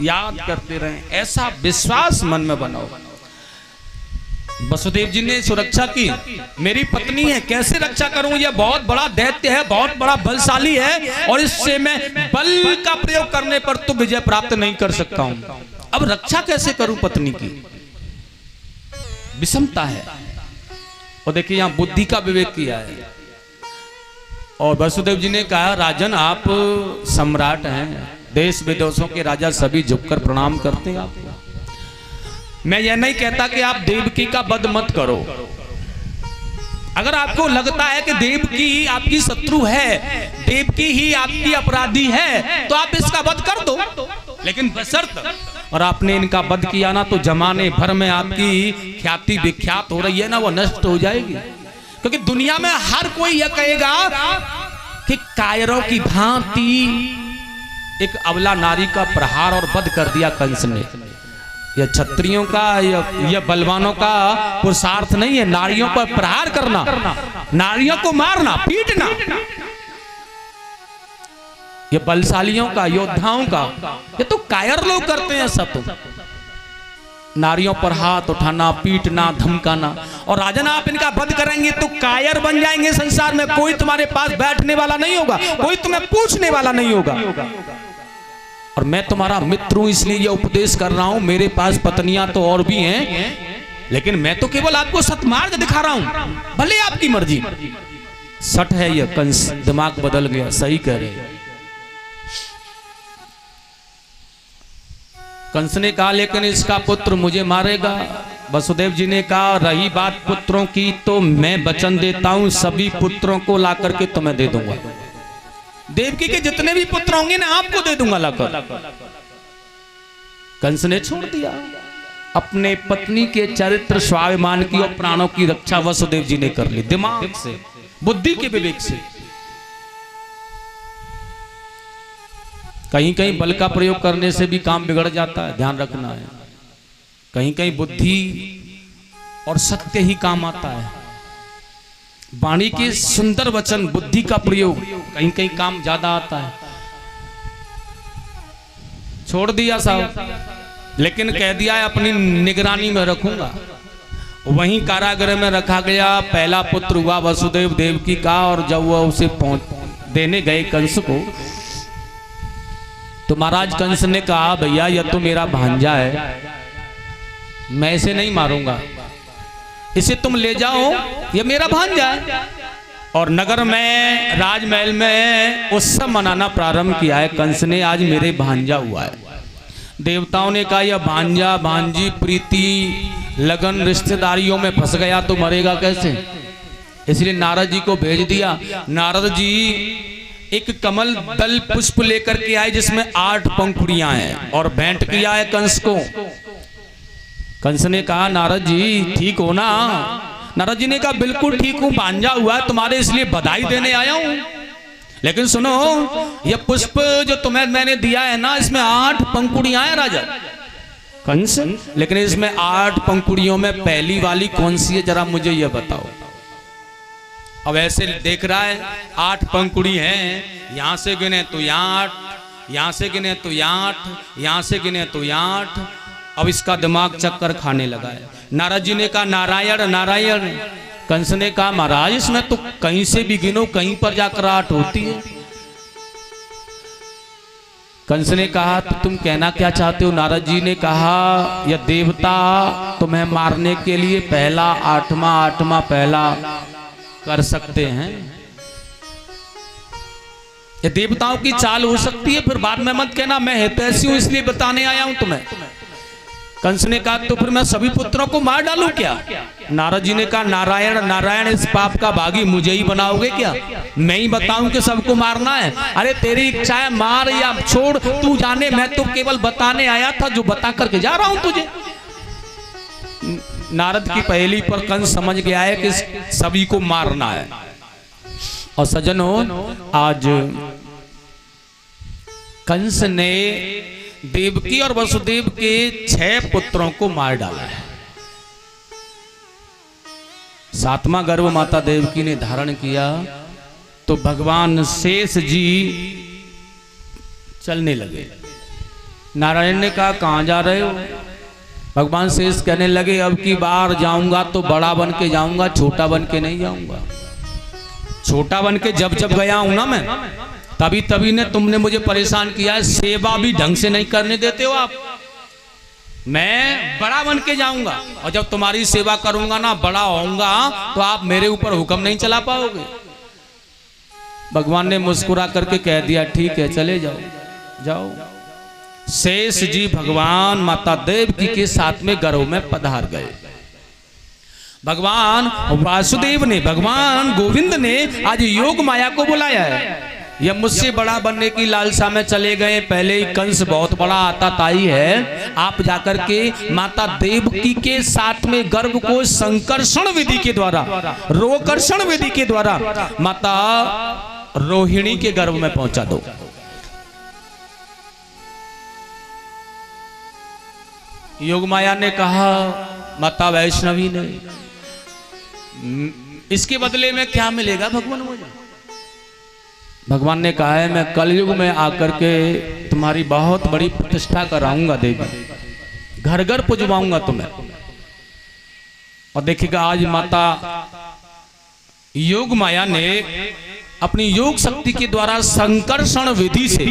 याद करते रहें, ऐसा विश्वास मन में बनाओ। वसुदेव जी ने सुरक्षा की, मेरी पत्नी है, कैसे रक्षा करूं, यह बहुत बड़ा दैत्य है, बहुत बड़ा बलशाली है और इससे मैं बल का प्रयोग करने पर तो विजय प्राप्त नहीं कर सकता हूं। अब रक्षा कैसे करूं पत्नी की, विषमता है। और देखिए यहां बुद्धि का विवेक किया है। और वसुदेव जी ने कहा, राजन आप सम्राट हैं, देश विदेशों के राजा सभी झुककर प्रणाम करते हैं आपको। मैं यह नहीं कहता कि आप देवकी का वध मत करो। अगर आपको लगता है कि देवकी ही आपकी शत्रु है, देवकी ही आपकी अपराधी है, तो आप इसका वध कर दो, लेकिन बशर्त, और आपने इनका वध किया ना तो जमाने भर में आपकी ख्याति विख्यात हो रही है ना, वो नष्ट हो जाएगी। क्योंकि दुनिया में हर कोई यह कहेगा कि कायरों की भांति एक अबला नारी का प्रहार और वध कर दिया कंस ने। यह क्षत्रियों का, यह बलवानों का पुरुषार्थ नहीं है नारियों पर प्रहार करना, नारियों को मारना, पीटना। यह बलशालियों का, योद्धाओं का, ये तो कायर लोग करते हैं सब। तो नारियों पर हाथ उठाना, पीटना, धमकाना। और राजन आप इनका वध करेंगे तो कायर बन जाएंगे संसार में, कोई तुम्हारे पास बैठने वाला नहीं होगा, कोई तुम्हें पूछने वाला नहीं होगा। और मैं तुम्हारा मित्र हूं, इसलिए यह उपदेश कर रहा हूं। मेरे पास पत्नियां तो और भी हैं, लेकिन मैं तो केवल आपको सत्मार्ग दिखा रहा हूं, भले आपकी मर्जी। सट है यह कंस, दिमाग बदल गया, सही कह रहे। कंस ने कहा लेकिन इसका पुत्र मुझे मारेगा। वसुदेव जी ने कहा, रही बात पुत्रों की तो मैं वचन देता हूं, सभी पुत्रों को ला करके तुम्हें दे दूंगा। देवकी के जितने भी पुत्र होंगे ना आपको दे दूंगा लाकर। कंस ने छोड़ दिया। अपने पत्नी के चरित्र, स्वाभिमान की और प्राणों की रक्षा वसुदेव जी ने कर ली, दिमाग से, बुद्धि के विवेक से। कहीं कहीं बल का प्रयोग करने से भी काम बिगड़ जाता है, ध्यान रखना है। कहीं कहीं बुद्धि और सत्य ही काम आता है। वाणी के सुंदर वचन, बुद्धि का प्रयोग कहीं कहीं काम ज्यादा आता है। छोड़ दिया साहब, लेकिन कह दिया है अपनी निगरानी में रखूंगा। वहीं कारागृह में रखा गया। पहला पुत्र हुआ वसुदेव देवकी का, और जब वह उसे देने गए कंस को, तो महाराज कंस ने कहा, भैया यह तो मेरा भांजा है, मैं इसे नहीं मारूंगा, इसे तुम ले जाओ, ये मेरा भांजा है। और नगर में, राजमहल में उत्सव मनाना प्रारंभ किया है कंस ने, आज मेरे भांजा हुआ है। देवताओं ने कहा, यह भांजा, भांजी, प्रीति, लगन, रिश्तेदारियों में फंस गया तो मरेगा कैसे। इसलिए नारद जी को भेज दिया। नारद जी एक कमल दल पुष्प लेकर के आए जिसमें 8 पंखुड़ियां हैं, और भेंट किया है कंस को। कंस ने कहा, नारद जी ठीक हो ना, नारद जी ने कहा बिल्कुल ठीक हूं, भांजा हुआ है तुम्हारे, इसलिए बधाई देने आया हूं। लेकिन सुनो, ये पुष्प जो तुम्हें मैंने दिया है ना, इसमें 8 पंखुड़ियां हैं राजा कंस, लेकिन इसमें 8 पंखुड़ियों में पहली वाली कौन सी है, जरा मुझे ये बताओ। अब ऐसे देख रहा है 8 पंखुड़ी हैं, यहां से गिने तो यहाँ 8, यहां से गिने तो यहाँ 8, यहां से गिने तो यहाँ 8। अब इसका दिमाग चक्कर खाने लगा है। नारद जी ने कहा नारायण नारायण। कंस ने कहा महाराज इसमें तो कहीं से भी गिनो कहीं पर जाकर 8 होती है। कंस ने कहा तो तुम कहना क्या चाहते हो। नारद जी ने कहा यह देवता तुम्हें मारने के लिए पहला 8वां पहला कर सकते हैं। ये देवताओं की चाल हो सकती है, फिर बाद में मत कहना मैं हितैषी हूं इसलिए बताने आया हूं तुम्हें। कंस ने कहा तो फिर मैं सभी पुत्रों को मार डालूं क्या। नारद जी ने कहा नारायण नारायण, इस पाप का भागी मुझे ही बनाओगे क्या, मैं ही बताऊं कि सबको मारना है। अरे तेरी इच्छा है, मार या छोड़ तू जाने, मैं तो केवल बताने आया था जो बता करके जा रहा हूं तुझे। नारद की पहेली पर कंस समझ गया है कि सभी को मारना है। और सज्जनों, आज कंस ने देवकी और वसुदेव के 6 पुत्रों को मार डाला है। 7वां गर्भ माता देवकी ने धारण किया तो भगवान शेष जी चलने लगे। नारायण ने कहा कहां जा रहे हो। भगवान शेष कहने लगे अब की बार जाऊंगा तो बड़ा बन के जाऊंगा, छोटा बन के नहीं जाऊंगा। छोटा बन के जब जब गया हूं ना मैं, तभी तभी ने तुमने मुझे परेशान किया है। सेवा भी ढंग से नहीं करने देते हो आप। मैं बड़ा बन के जाऊंगा और जब तुम्हारी सेवा करूंगा ना, बड़ा होऊंगा, तो आप मेरे ऊपर हुक्म नहीं चला पाओगे। भगवान ने मुस्कुरा करके कह दिया ठीक है चले जाओ जाओ। शेष जी भगवान माता देवकी के साथ में गर्भ में पधार गए। भगवान वासुदेव ने, भगवान गोविंद ने आज योग माया को बुलाया है। यह मुझसे बड़ा बनने की लालसा में चले गए। पहले ही कंस बहुत बड़ा आताताई है। आप जाकर के माता देवकी के साथ में गर्भ को संकर्षण विधि के द्वारा, रोकर्षण विधि के द्वारा माता रोहिणी के गर्भ में पहुंचा दो। योगमाया ने कहा माता वैष्णवी ने इसके बदले में क्या मिलेगा भगवान मुझे। भगवान ने कहा है मैं कलयुग में आकर के तुम्हारी बहुत बड़ी प्रतिष्ठा कराऊंगा देवी, घर घर पुजवाऊंगा तुम्हें। और देखिएगा आज माता योग माया ने अपनी योग शक्ति के द्वारा संकर्षण विधि से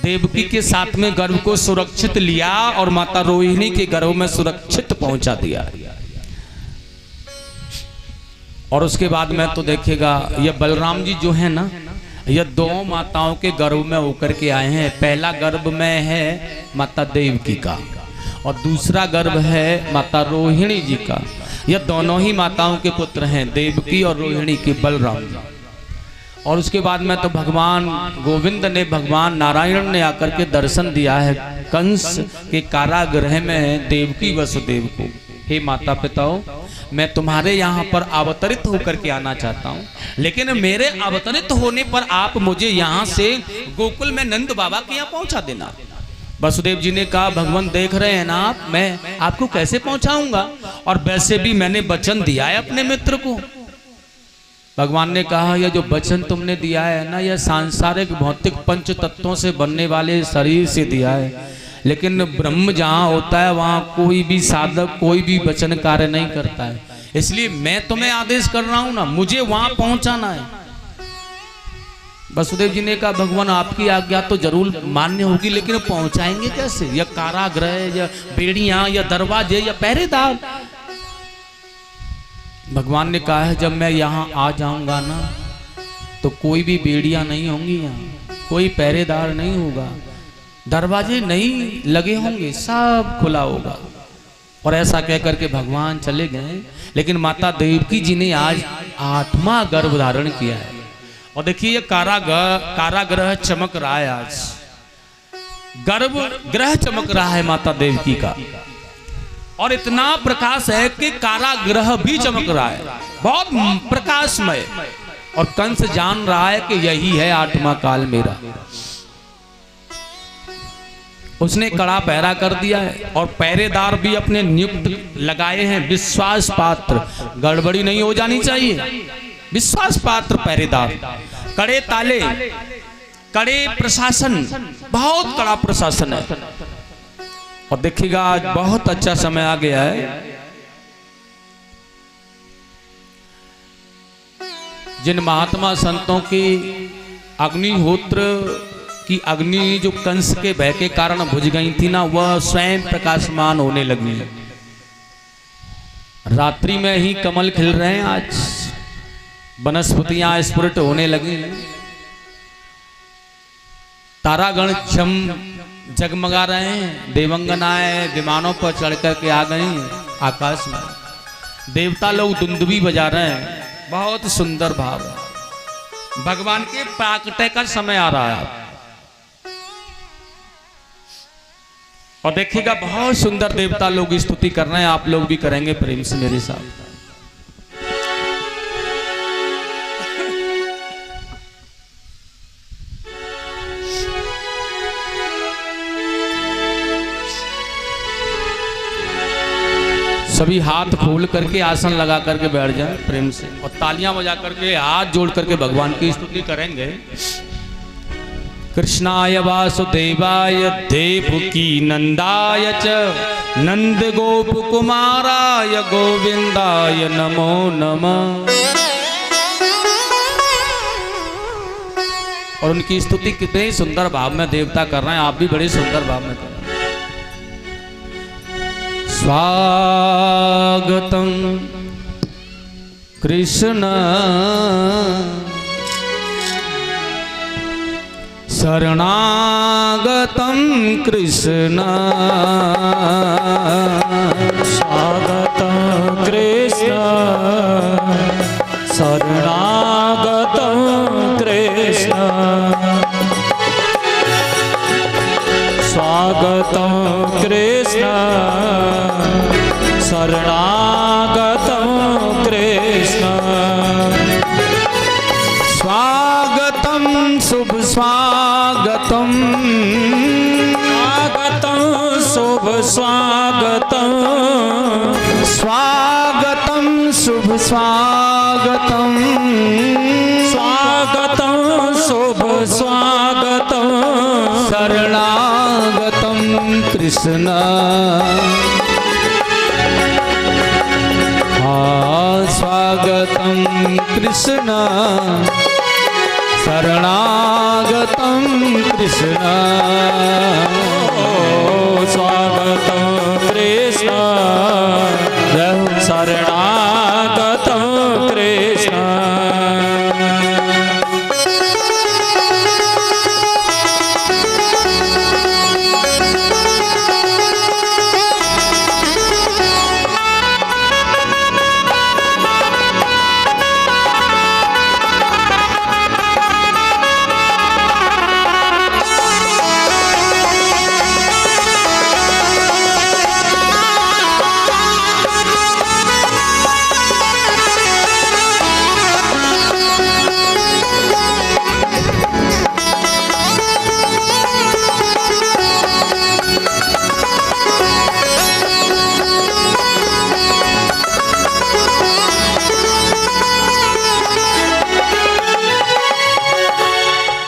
देवकी के साथ में गर्भ को सुरक्षित लिया और माता रोहिणी के गर्भ में सुरक्षित पहुंचा दिया। और उसके बाद में तो देखिएगा ये बलराम जी जो है ना, ये 2 माताओं के गर्भ में होकर के आए हैं। पहला गर्भ में है माता देवकी का और दूसरा गर्भ है माता रोहिणी जी का। ये दोनों ही माताओं के पुत्र हैं, देवकी और रोहिणी के बलराम जी। और उसके बाद में तो भगवान गोविंद ने, भगवान नारायण ने आकर के दर्शन दिया है कंस के कारागृह में देवकी वसुदेव को। हे माता पिताओं, मैं तुम्हारे यहाँ पर अवतरित होकर के आना चाहता हूँ, लेकिन मेरे अवतरित होने पर आप मुझे यहाँ से गोकुल में नंद बाबा के यहाँ पहुँचा देना। वसुदेव जी ने कहा भगवान देख रहे हैं ना आप, मैं आपको कैसे पहुँचाऊंगा, और वैसे भी मैंने वचन दिया है अपने मित्र को। भगवान ने कहा यह जो वचन तुमने दिया है ना, यह सांसारिक भौतिक पंच तत्वों से बनने वाले शरीर से दिया है, लेकिन ब्रह्म जहाँ होता है वहाँ कोई भी साधक कोई भी वचन कार्य नहीं करता है। इसलिए मैं तुम्हें आदेश कर रहा हूँ ना, मुझे वहाँ पहुँचाना है। वसुदेव जी ने कहा भगवान आपकी आज्ञा तो जरूर मान्य होगी, लेकिन पहुँचाएंगे कैसे। या कारागृह या बेड़ियाँ या दरवाजे या पहरेदार। भगवान ने कहा है जब मैं यहाँ आ जाऊंगा ना तो कोई भी बेड़ियां नहीं होंगी, यहाँ कोई पहरेदार नहीं होगा, दरवाजे नहीं लगे होंगे, सब खुला होगा। और ऐसा कह करके भगवान चले गए। लेकिन माता देवकी जी ने आज 8वां गर्भ धारण किया है। और देखिए ये कारागृह चमक रहा है, आज गर्भ ग्रह चमक रहा है माता देवकी का। और इतना प्रकाश है कि कारागृह भी चमक रहा है, बहुत प्रकाशमय। और कंस जान रहा है कि यही है आठवां काल मेरा। उसने कड़ा पहरा कर दिया है और पहरेदार भी अपने नियुक्त लगाए हैं, विश्वास पात्र, गड़बड़ी नहीं हो जानी चाहिए। विश्वास पात्र पहरेदार, कड़े ताले, कड़े प्रशासन, बहुत कड़ा प्रशासन है। और देखिएगा आज बहुत अच्छा समय आ गया है। जिन महात्मा संतों की अग्निहोत्र की अग्नि जो कंस के भय के कारण बुझ गई थी ना, वह स्वयं प्रकाशमान होने लगी। रात्रि में ही कमल खिल रहे हैं, आज वनस्पतियां स्फुरित होने लगी, तारागण जगमगा रहे हैं, देवंगनाएं विमानों पर चढ़ करके आ गई आकाश में, देवता लोग दुंदुभी बजा रहे हैं। बहुत सुंदर भाव है, भगवान के प्राकट्य का समय आ रहा है। और देखिएगा बहुत सुंदर देवता लोग स्तुति कर रहे हैं, आप लोग भी करेंगे प्रेम से मेरे साथ। सभी हाथ खोल करके आसन लगा करके बैठ जाए प्रेम से, और तालियां बजा करके हाथ जोड़ करके भगवान की स्तुति करेंगे। कृष्णाय वासुदेवाय देवकी नंदाय च नंद गोप कुमाराय गोविंदाय नमो नमः। और उनकी स्तुति कितने सुंदर भाव में देवता कर रहे हैं, आप भी बड़े सुंदर भाव में कर रहे हैं। स्वागतं कृष्ण शरणागतं कृष्ण, स्वागतं कृष्ण शरणागतं कृष्ण, स्वागतं कृष्ण शरणागतं कृष्ण, स्वागतं शुभ स्वागतं, स्वागतं शुभ स्वागतं, स्वागतं शुभ स्वागतं, स्वागतं शुभ स्वागतं शरणागतं कृष्ण, स्वागतं कृष्ण शरणागतं कृष्ण, स्वागतं कृष्ण शरणागतं कृष्ण।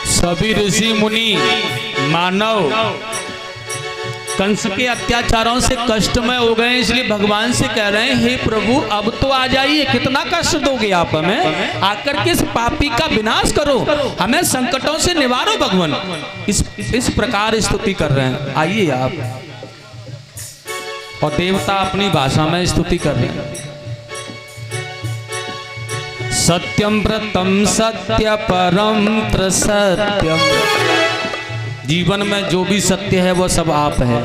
सभी ऋषि मुनि मानव कंस के अत्याचारों से कष्टमय हो गए, इसलिए भगवान से कह रहे हैं हे प्रभु अब तो आ जाइए, कितना कष्ट दोगे आप हमें, आकर के इस पापी का विनाश करो, हमें संकटों से निवारो भगवान। इस प्रकार स्तुति कर रहे हैं, आइए आप। और देवता अपनी भाषा में स्तुति कर रहे हैं। सत्यम व्रतम सत्य परम त्रिसत्यम, जीवन में जो भी सत्य है वो सब आप है।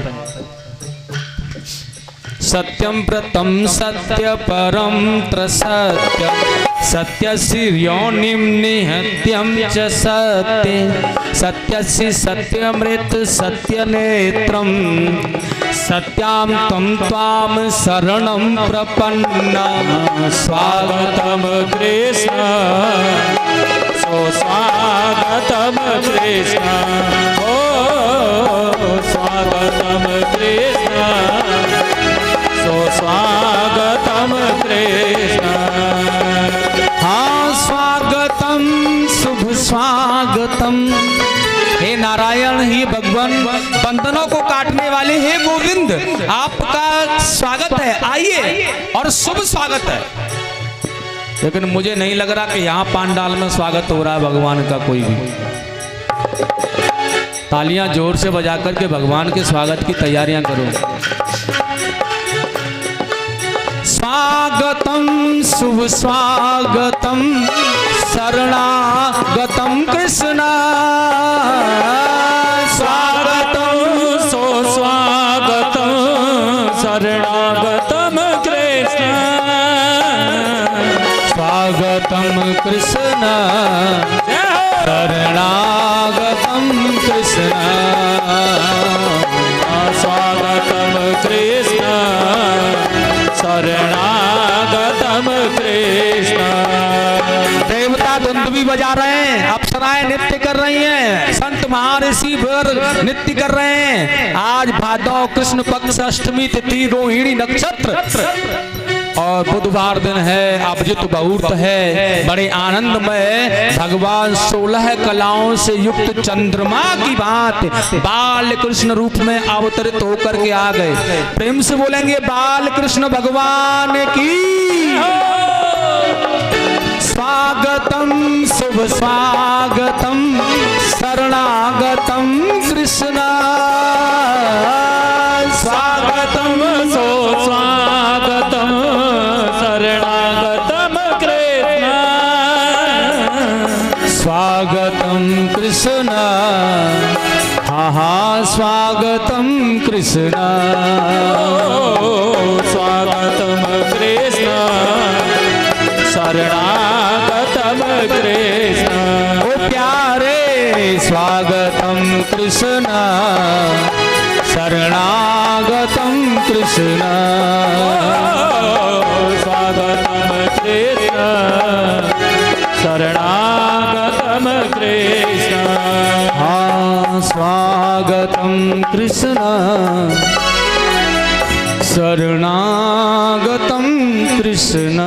सत्यम व्रतम सत्य परम त्रिसत्यम, सत्यस्य योनिं निहत्यं च सत्य, सत्यस्य सत्यमृत सत्यनेत्रं, सत्यां तं त्वां शरणं प्रपन्ना स्वागतं कृष्ण स्वागतं कृष्ण ओ स्वागतं कृष्ण स्वागतं कृष्ण। हाँ स्वागतम शुभ स्वागतम। हे नारायण, हे भगवान, बंधनों को काटने वाले हे गोविंद, आपका स्वागत है, आइए और शुभ स्वागत है। लेकिन मुझे नहीं लग रहा कि यहाँ पांडाल में स्वागत हो रहा है भगवान का कोई भी। तालियां जोर से बजा करके भगवान के स्वागत की तैयारियां करो। स्वागतम शुभ स्वागतम शरणागतम कृष्ण स्वागतं स्वागतं शरणागतं कृष्ण स्वागतम कृष्ण शरणागतम कृष्ण स्वागतं कृष्ण शरणागतं कृष्ण। देवता धुंध भी बजा रहे हैं, अप्सराएं नृत्य कर रही हैं, संत महर्षि वर नृत्य कर रहे हैं। आज भादौ कृष्ण पक्ष अष्टमी तिथि रोहिणी नक्षत्र और बुधवार दिन है, अभिजित मुहूर्त है। बड़े आनंद में भगवान 16 कलाओं से युक्त चंद्रमा की बात बाल कृष्ण रूप में अवतरित होकर के आ गए। प्रेम से बोलेंगे बाल कृष्ण भगवान की। स्वागतम शुभ स्वागतम शरणागतम कृष्ण स्वागतं स्वागतं शरणागतं कृष्ण स्वागतम कृष्ण। हाँ हाँ स्वागतम कृष्ण स्वागतं कृष्ण शरणागतं कृष्ण। ओ प्यारे स्वागतम कृष्ण शरणागतम कृष्ण स्वागतं कृष्ण शरणागतं कृष्ण। हाँ स्वागतम कृष्ण शरणागतम कृष्ण।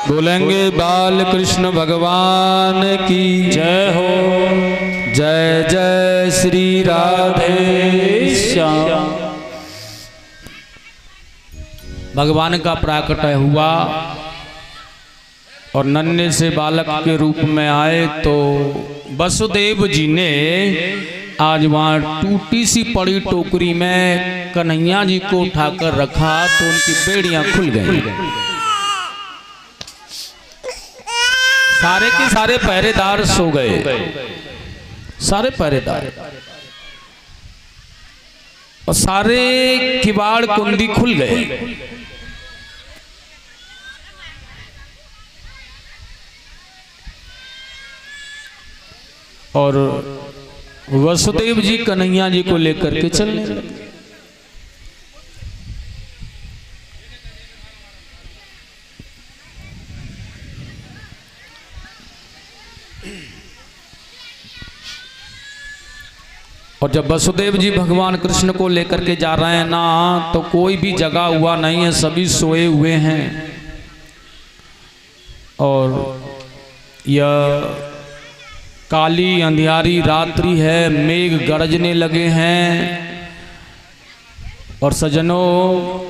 बोलेंगे बाल कृष्ण भगवान की जय हो। जय जय श्री राधे श्याम। भगवान का प्राकट्य हुआ और नन्हे से बालक के रूप में आए तो वसुदेव जी ने आज वहाँ टूटी सी पड़ी टोकरी में कन्हैया जी को उठाकर रखा तो उनकी बेड़ियां खुल गई। सारे के सारे पहरेदार सो गए, सारे पहरेदार, और सारे किवाड़ कुंडी खुल गए। और वसुदेव जी कन्हैया जी को लेकर के चलने लगे। और जब वसुदेव जी भगवान कृष्ण को लेकर के जा रहे हैं ना, तो कोई भी जगा हुआ नहीं है, सभी सोए हुए हैं। और यह काली अंधियारी रात्रि है, मेघ गरजने लगे हैं। और सजनों,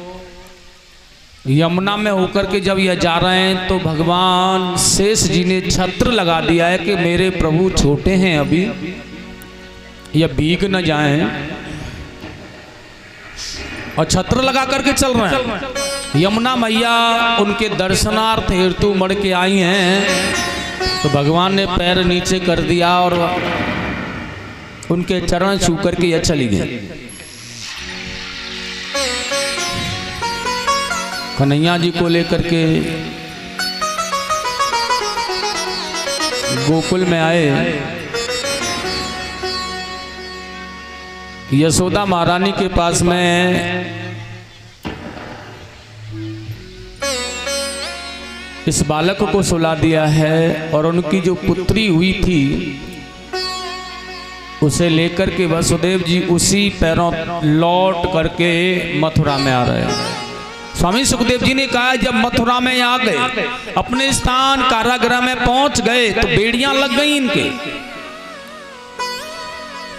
यमुना में होकर के जब यह जा रहे हैं तो भगवान शेष जी ने छत्र लगा दिया है कि मेरे प्रभु छोटे हैं, अभी यह भीग न जाएं, और छत्र लगा करके चल रहे हैं। यमुना मैया उनके दर्शनार्थ हेतु मड़ के आई हैं, तो भगवान ने पैर नीचे कर दिया और उनके चरण छू करके यह चली गई। कन्हैया जी को लेकर के गोकुल में आए यशोदा महारानी के पास में इस बालक को सुला दिया है और उनकी जो पुत्री हुई थी उसे लेकर के वसुदेव जी उसी पैरों लौट करके मथुरा में आ रहे हैं। स्वामी सुखदेव जी ने कहा जब मथुरा में आ गए, अपने स्थान कारागृह में पहुंच गए तो बेड़ियां लग गई इनके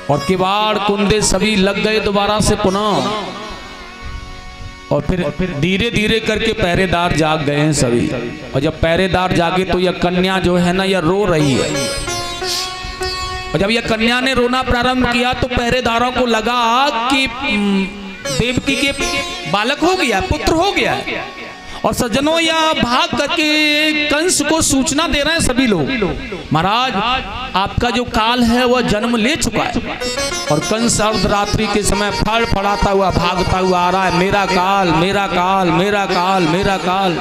और किवाड़ कुंदे सभी लग गए दोबारा से पुनः। और फिर धीरे धीरे करके पहरेदार जाग गए हैं सभी। और जब पहरेदार जागे तो यह कन्या जो है ना, यह रो रही है। और जब यह कन्या ने रोना प्रारंभ किया तो पहरेदारों को लगा कि देवकी के बालक हो गया, पुत्र हो गया। और सज्जनों यह भाग करके कंस को सूचना दे रहे हैं सभी लोग, महाराज आपका जो काल है वह जन्म ले चुका है। और कंस अर्धरात्रि के समय फड़फड़ाता हुआ भागता हुआ आ रहा है, मेरा काल मेरा काल मेरा काल मेरा काल।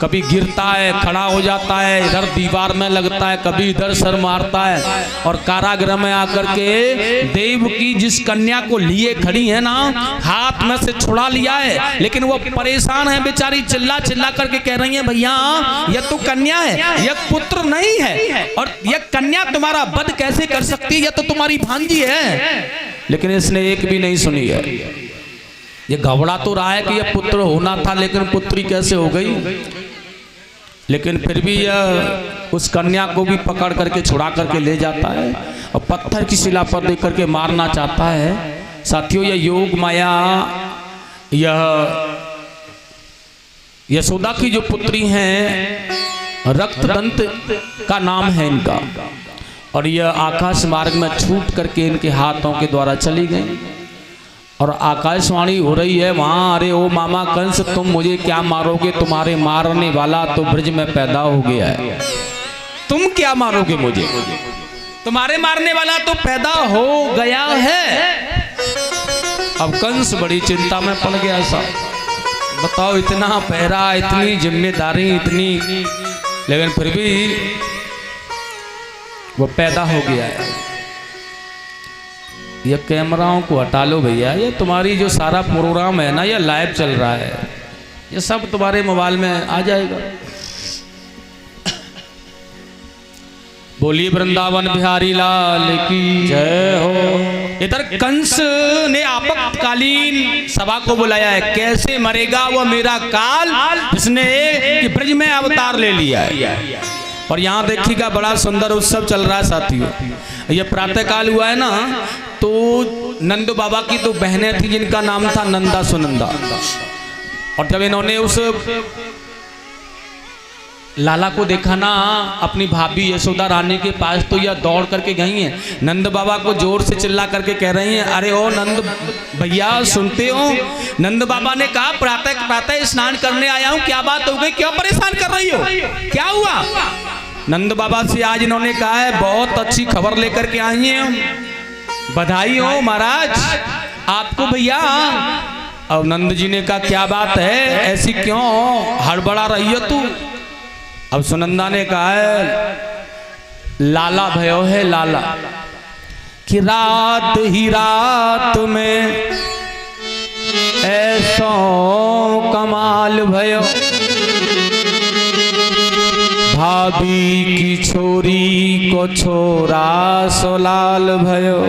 कभी गिरता है, खड़ा हो जाता है, इधर दीवार में लगता है, कभी इधर सर मारता है। और कारागृह में आकर के देव की जिस कन्या को लिए खड़ी है ना, हाथ में से छुड़ा लिया है, लेकिन वो परेशान है बेचारी, चिल्ला चिल्ला करके कह रही है भैया यह तो कन्या है, यह पुत्र नहीं है। और यह कन्या तुम्हारा वध कैसे कर सकती है, यह तो तुम्हारी भांजी है। लेकिन इसने एक भी नहीं सुनी है। ये घबरा तो रहा है कि यह पुत्र होना था, लेकिन पुत्री कैसे हो गई। लेकिन फिर भी यह उस कन्या को भी पकड़ करके छुड़ा करके ले जाता है और पत्थर की शिला पर देख करके मारना चाहता है। साथियों यह योग माया, यह यशोदा की जो पुत्री हैं, रक्तदंत का नाम है इनका। और यह आकाश मार्ग में छूट करके इनके हाथों के द्वारा चली गई। और आकाशवाणी हो रही है वहां, अरे ओ मामा कंस तुम मुझे क्या मारोगे, तुम्हारे मारने वाला तो ब्रज में पैदा हो गया है। तुम क्या मारोगे मुझे, तुम्हारे मारने वाला तो पैदा हो गया है। अब कंस बड़ी चिंता में पड़ गया साहब, बताओ इतना पहरा, इतनी जिम्मेदारी, इतनी, लेकिन फिर भी वो पैदा हो गया है। ये कैमराओं को हटा लो भैया, ये तुम्हारी जो सारा प्रोग्राम है ना, ये लाइव चल रहा है, ये सब तुम्हारे मोबाइल में आ जाएगा। बोलिए वृंदावन बिहारी लाल की जय हो। इधर कंस ने आपातकालीन सभा को बुलाया है, कैसे मरेगा वो मेरा काल जिसने कि ब्रज में अवतार ले लिया है। और यहाँ देखिएगा बड़ा सुंदर उत्सव चल रहा है साथियों। ये प्रातः काल हुआ है ना, तो नंद बाबा की दो बहनें थी जिनका नाम था नंदा सुनंदा। और जब इन्होंने उस लाला को देखा ना अपनी भाभी यशोदा रानी के पास, तो यह दौड़ करके गई हैं। नंद बाबा को जोर से चिल्ला करके कह रही हैं, अरे ओ नंद भैया सुनते हो। नंद बाबा ने कहा प्रातः प्रातः स्नान करने आया हूँ, क्या बात हो गई, क्यों परेशान कर रही हो, क्या हुआ। नंद बाबा से आज इन्होंने कहा है बहुत अच्छी खबर लेकर के आई हैं, बधाई हो महाराज आपको भैया। अब नंद जी ने कहा क्या बात है, ऐसी क्यों हड़बड़ा रही हो तू। अब सुनंदा ने कहा है लाला भयो है लाला, कि रात ही रात में ऐसो कमाल भयो, भाभी की छोरी को छोरा सोलाल भयो।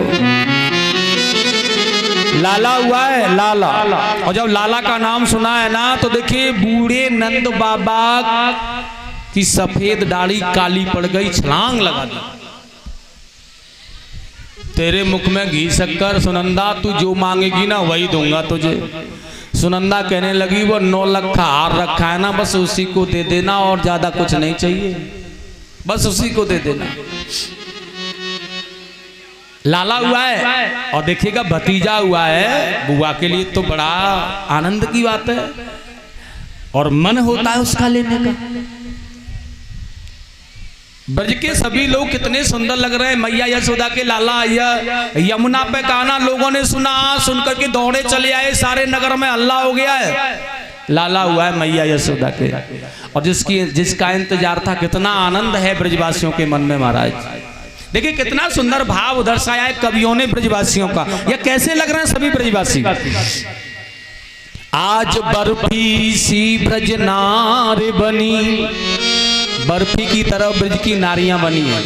लाला हुआ है लाला। और जब लाला का नाम सुना है ना, तो देखिए बूढ़े नंद बाबा की सफेद दाढ़ी काली पड़ गई, छलांग लगा दी। तेरे मुख में घी शक्कर सुनंदा, तू जो मांगेगी ना वही दूंगा तुझे। सुनंदा कहने लगी वो 9 लाख का हार रखा है ना, बस उसी को दे देना और ज्यादा कुछ नहीं चाहिए, बस उसी को दे देना। लाला हुआ है और देखिएगा भतीजा हुआ है, बुआ के लिए तो बड़ा आनंद की बात है और मन होता है उसका लेने का। ब्रज के सभी लोग कितने सुंदर लग रहे हैं, मैया यशोदा के लाला। यमुना पे गाना लोगों ने सुना, सुनकर के दौड़े चले आए, सारे नगर में हल्ला हो गया है। लाला हुआ है मैया यशोदा के, और जिसका इंतजार था, कितना आनंद है ब्रजवासियों के मन में महाराज। देखिए कितना सुंदर भाव दर्शाया है कवियों ने ब्रजवासियों का। ये कैसे लग रहे हैं सभी ब्रजवासी। आज बर्फी सी ब्रज नार बनी, बर्फी की तरह ब्रज की नारियां बनी हैं।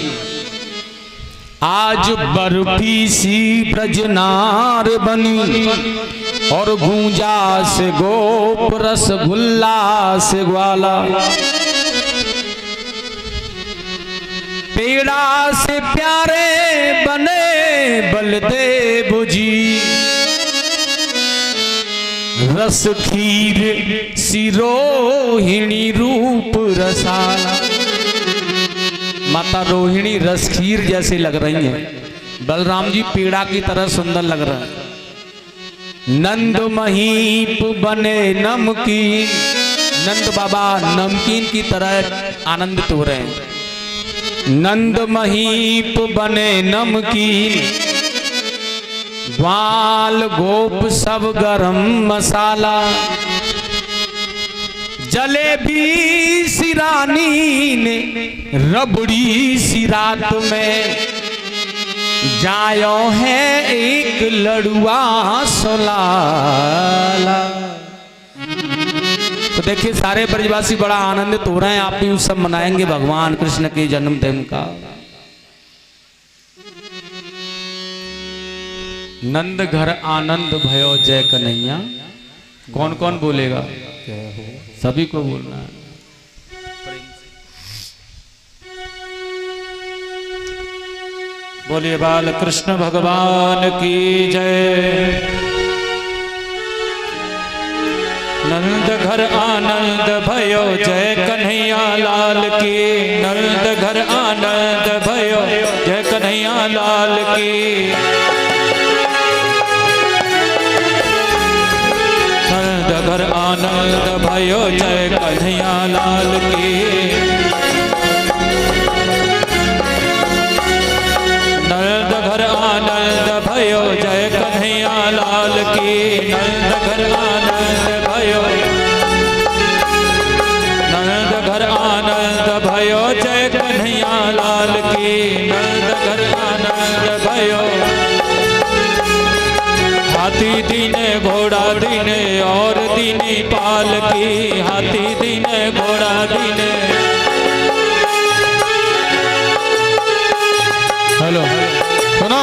आज बर्फी सी ब्रज नार बनी और गूंजा से गोप रसगुल्ला से ग्वाला। पेड़ा से प्यारे बने बलदेव जी, रस खीर सिरोहिणी रूप रसाला। माता रोहिणी रस खीर जैसे लग रही हैं, बलराम जी पेड़ा की तरह सुंदर लग रहा है। नंद महीप बने नमकीन, नंद बाबा नमकीन की तरह आनंदित हो रहे हैं। नंद महीप बने नमकीन, ग्वाल गोप सब गरम मसाला। जलेबी सिरानी ने रबड़ी सी रात में, जायो है एक लड़ुआ सोलाला। तो देखिए सारे ब्रजवासी बड़ा आनंदित हो रहे हैं। आप भी उत्सव मनाएंगे भगवान कृष्ण के जन्मदिन का। नंद घर आनंद भयो जय कन्हैया। कौन कौन बोलेगा? सभी को बोलना है। बोलिए बाल कृष्ण भगवान की जय। नंद घर आनंद भयो जय कन्हैया लाल की। नंद घर आनंद भयो जय कन्हैया लाल की। नंद घर आनंद भयो जय कन्हैया लाल की। नंद घर आनंद भयो जय कन्हैया लाल की। नंद घर आनंद भयो, नंद घर आनंद भयो जय कन्हैया लाल की। नंद घर आनंद भयो। हाथी दीने घोड़ा दीने और दीनी पाल की। हाथी दीने घोड़ा दीने। हेलो सुनो,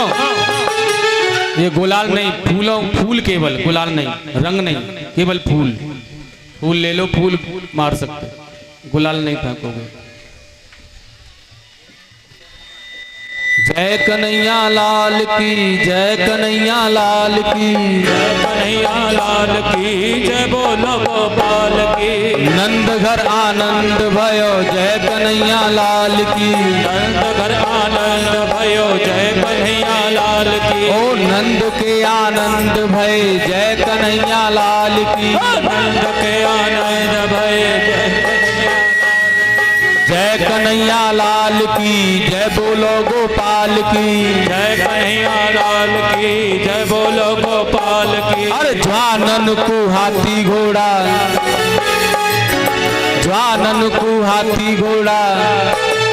ये गुलाल नहीं, फूलों फूल केवल, गुलाल नहीं, रंग नहीं, केवल फूल। फूल ले लो, फूल मार सकते, गुलाल नहीं फेंकोगे। जय कन्हैया लाल की, जय कन्हैया लाल की, जय कन्हैया लाल की जय। बोलो गोपाल की। नंद घर आनंद भयो जय कन्हैया लाल की। नंद घर आनंद भयो जय कन्हैया लाल की। ओ नंद के आनंद भय जय कन्हैया लाल की। नंद के आनंद भय जय कन्हैया लाल की, जय बोलो गोपाल की। जय कन्हैया लाल की जय। बोलो गोपाल की। अरे ज्वानन को हाथी घोड़ा, ज्वानन को हाथी घोड़ा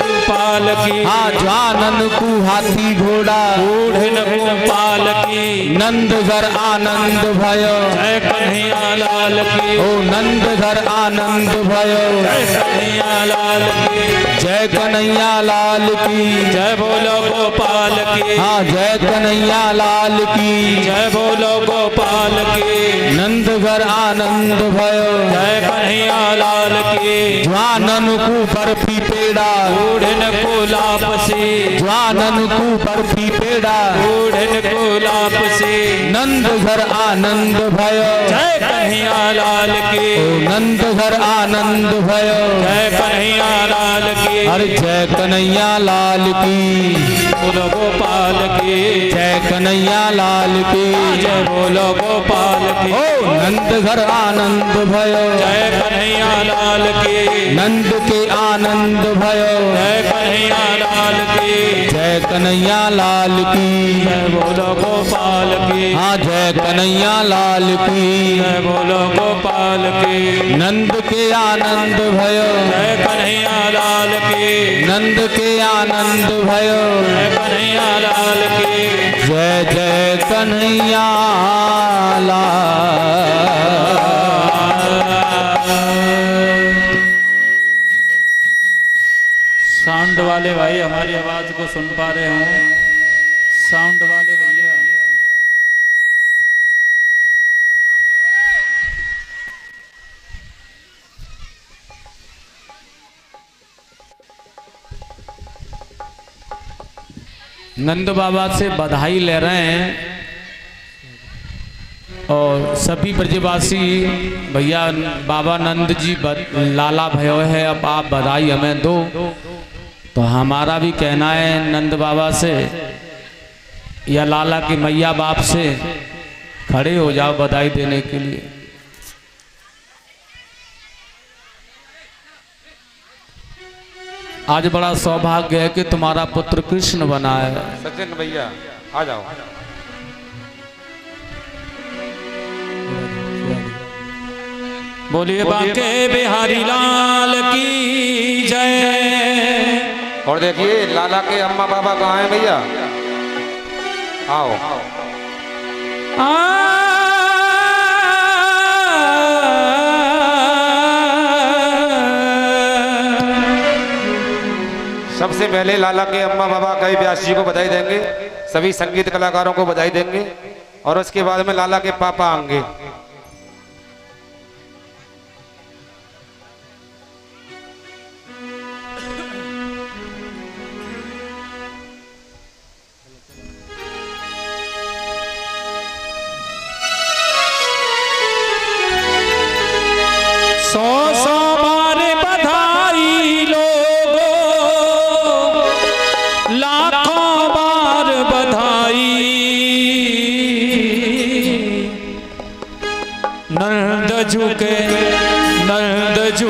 गोपाल की। हाँ ज्वानन को हाथी घोड़ा। बूढ़न गोपाल की। नंद घर आनंद भयो जय कन्हैया लाल की। ओ नंद घर आनंद भयो जय कन्हैया लाल की। जय कन्हैया लाल की। जय बोलो गोपाल की। हाँ जय कन्हैया लाल की। जय बोलो गोपाल की। नंद घर आनंद भयो जय कन्हैया लाल की। ज्वानन को बर्फी पेड़ा। बूढ़न को लापसी। ज्वानन को बर्फी पेड़ा। बूढ़न को लापसी। नंद घर आनंद भयो जय कन्हैया लाल की। ओ नंद घर आनंद भयो जय कन्हैया लाल की। अरे जय कन्हैया लाल की। बोलो गोपाल की। जय कन्हैया लाल की। जय बोलो गोपाल की। ओ नंद घर आनंद भयो जय कन्हैया लाल की। नंद के आनंद भयो जय कन्हैया लाल की। जय कन्हैया लाल की। जय बोलो गोपाल की। हाँ जय कन्हैया लाल की। जय बोलो गोपाल की। नंद के आनंद भयो जय कन्हैया लाल की। नंद के आनंद भयो, जय कन्हैया लाल की, जय जय कन्हैया लाल। साउंड वाले भाई हमारी आवाज को सुन पा रहे हो? साउंड वाले भैया, नंद बाबा से बधाई ले रहे हैं और सभी ब्रजवासी भैया बाबा नंद जी लाला भयो है, अब आप बधाई हमें दो। तो हमारा भी कहना है नंद बाबा से या लाला की मैया बाप से, खड़े हो जाओ बधाई देने के लिए। आज बड़ा सौभाग्य है कि तुम्हारा पुत्र कृष्ण बना है। सचिन भैया आ जाओ। बोलिए बांके बिहारी लाल की जय। और देखिए लाला के अम्मा बाबा कहाँ हैं भैया? आओ। सबसे पहले लाला के अम्मा बाबा कई व्यास जी को बधाई देंगे, सभी संगीत कलाकारों को बधाई देंगे और उसके बाद में लाला के पापा आएंगे।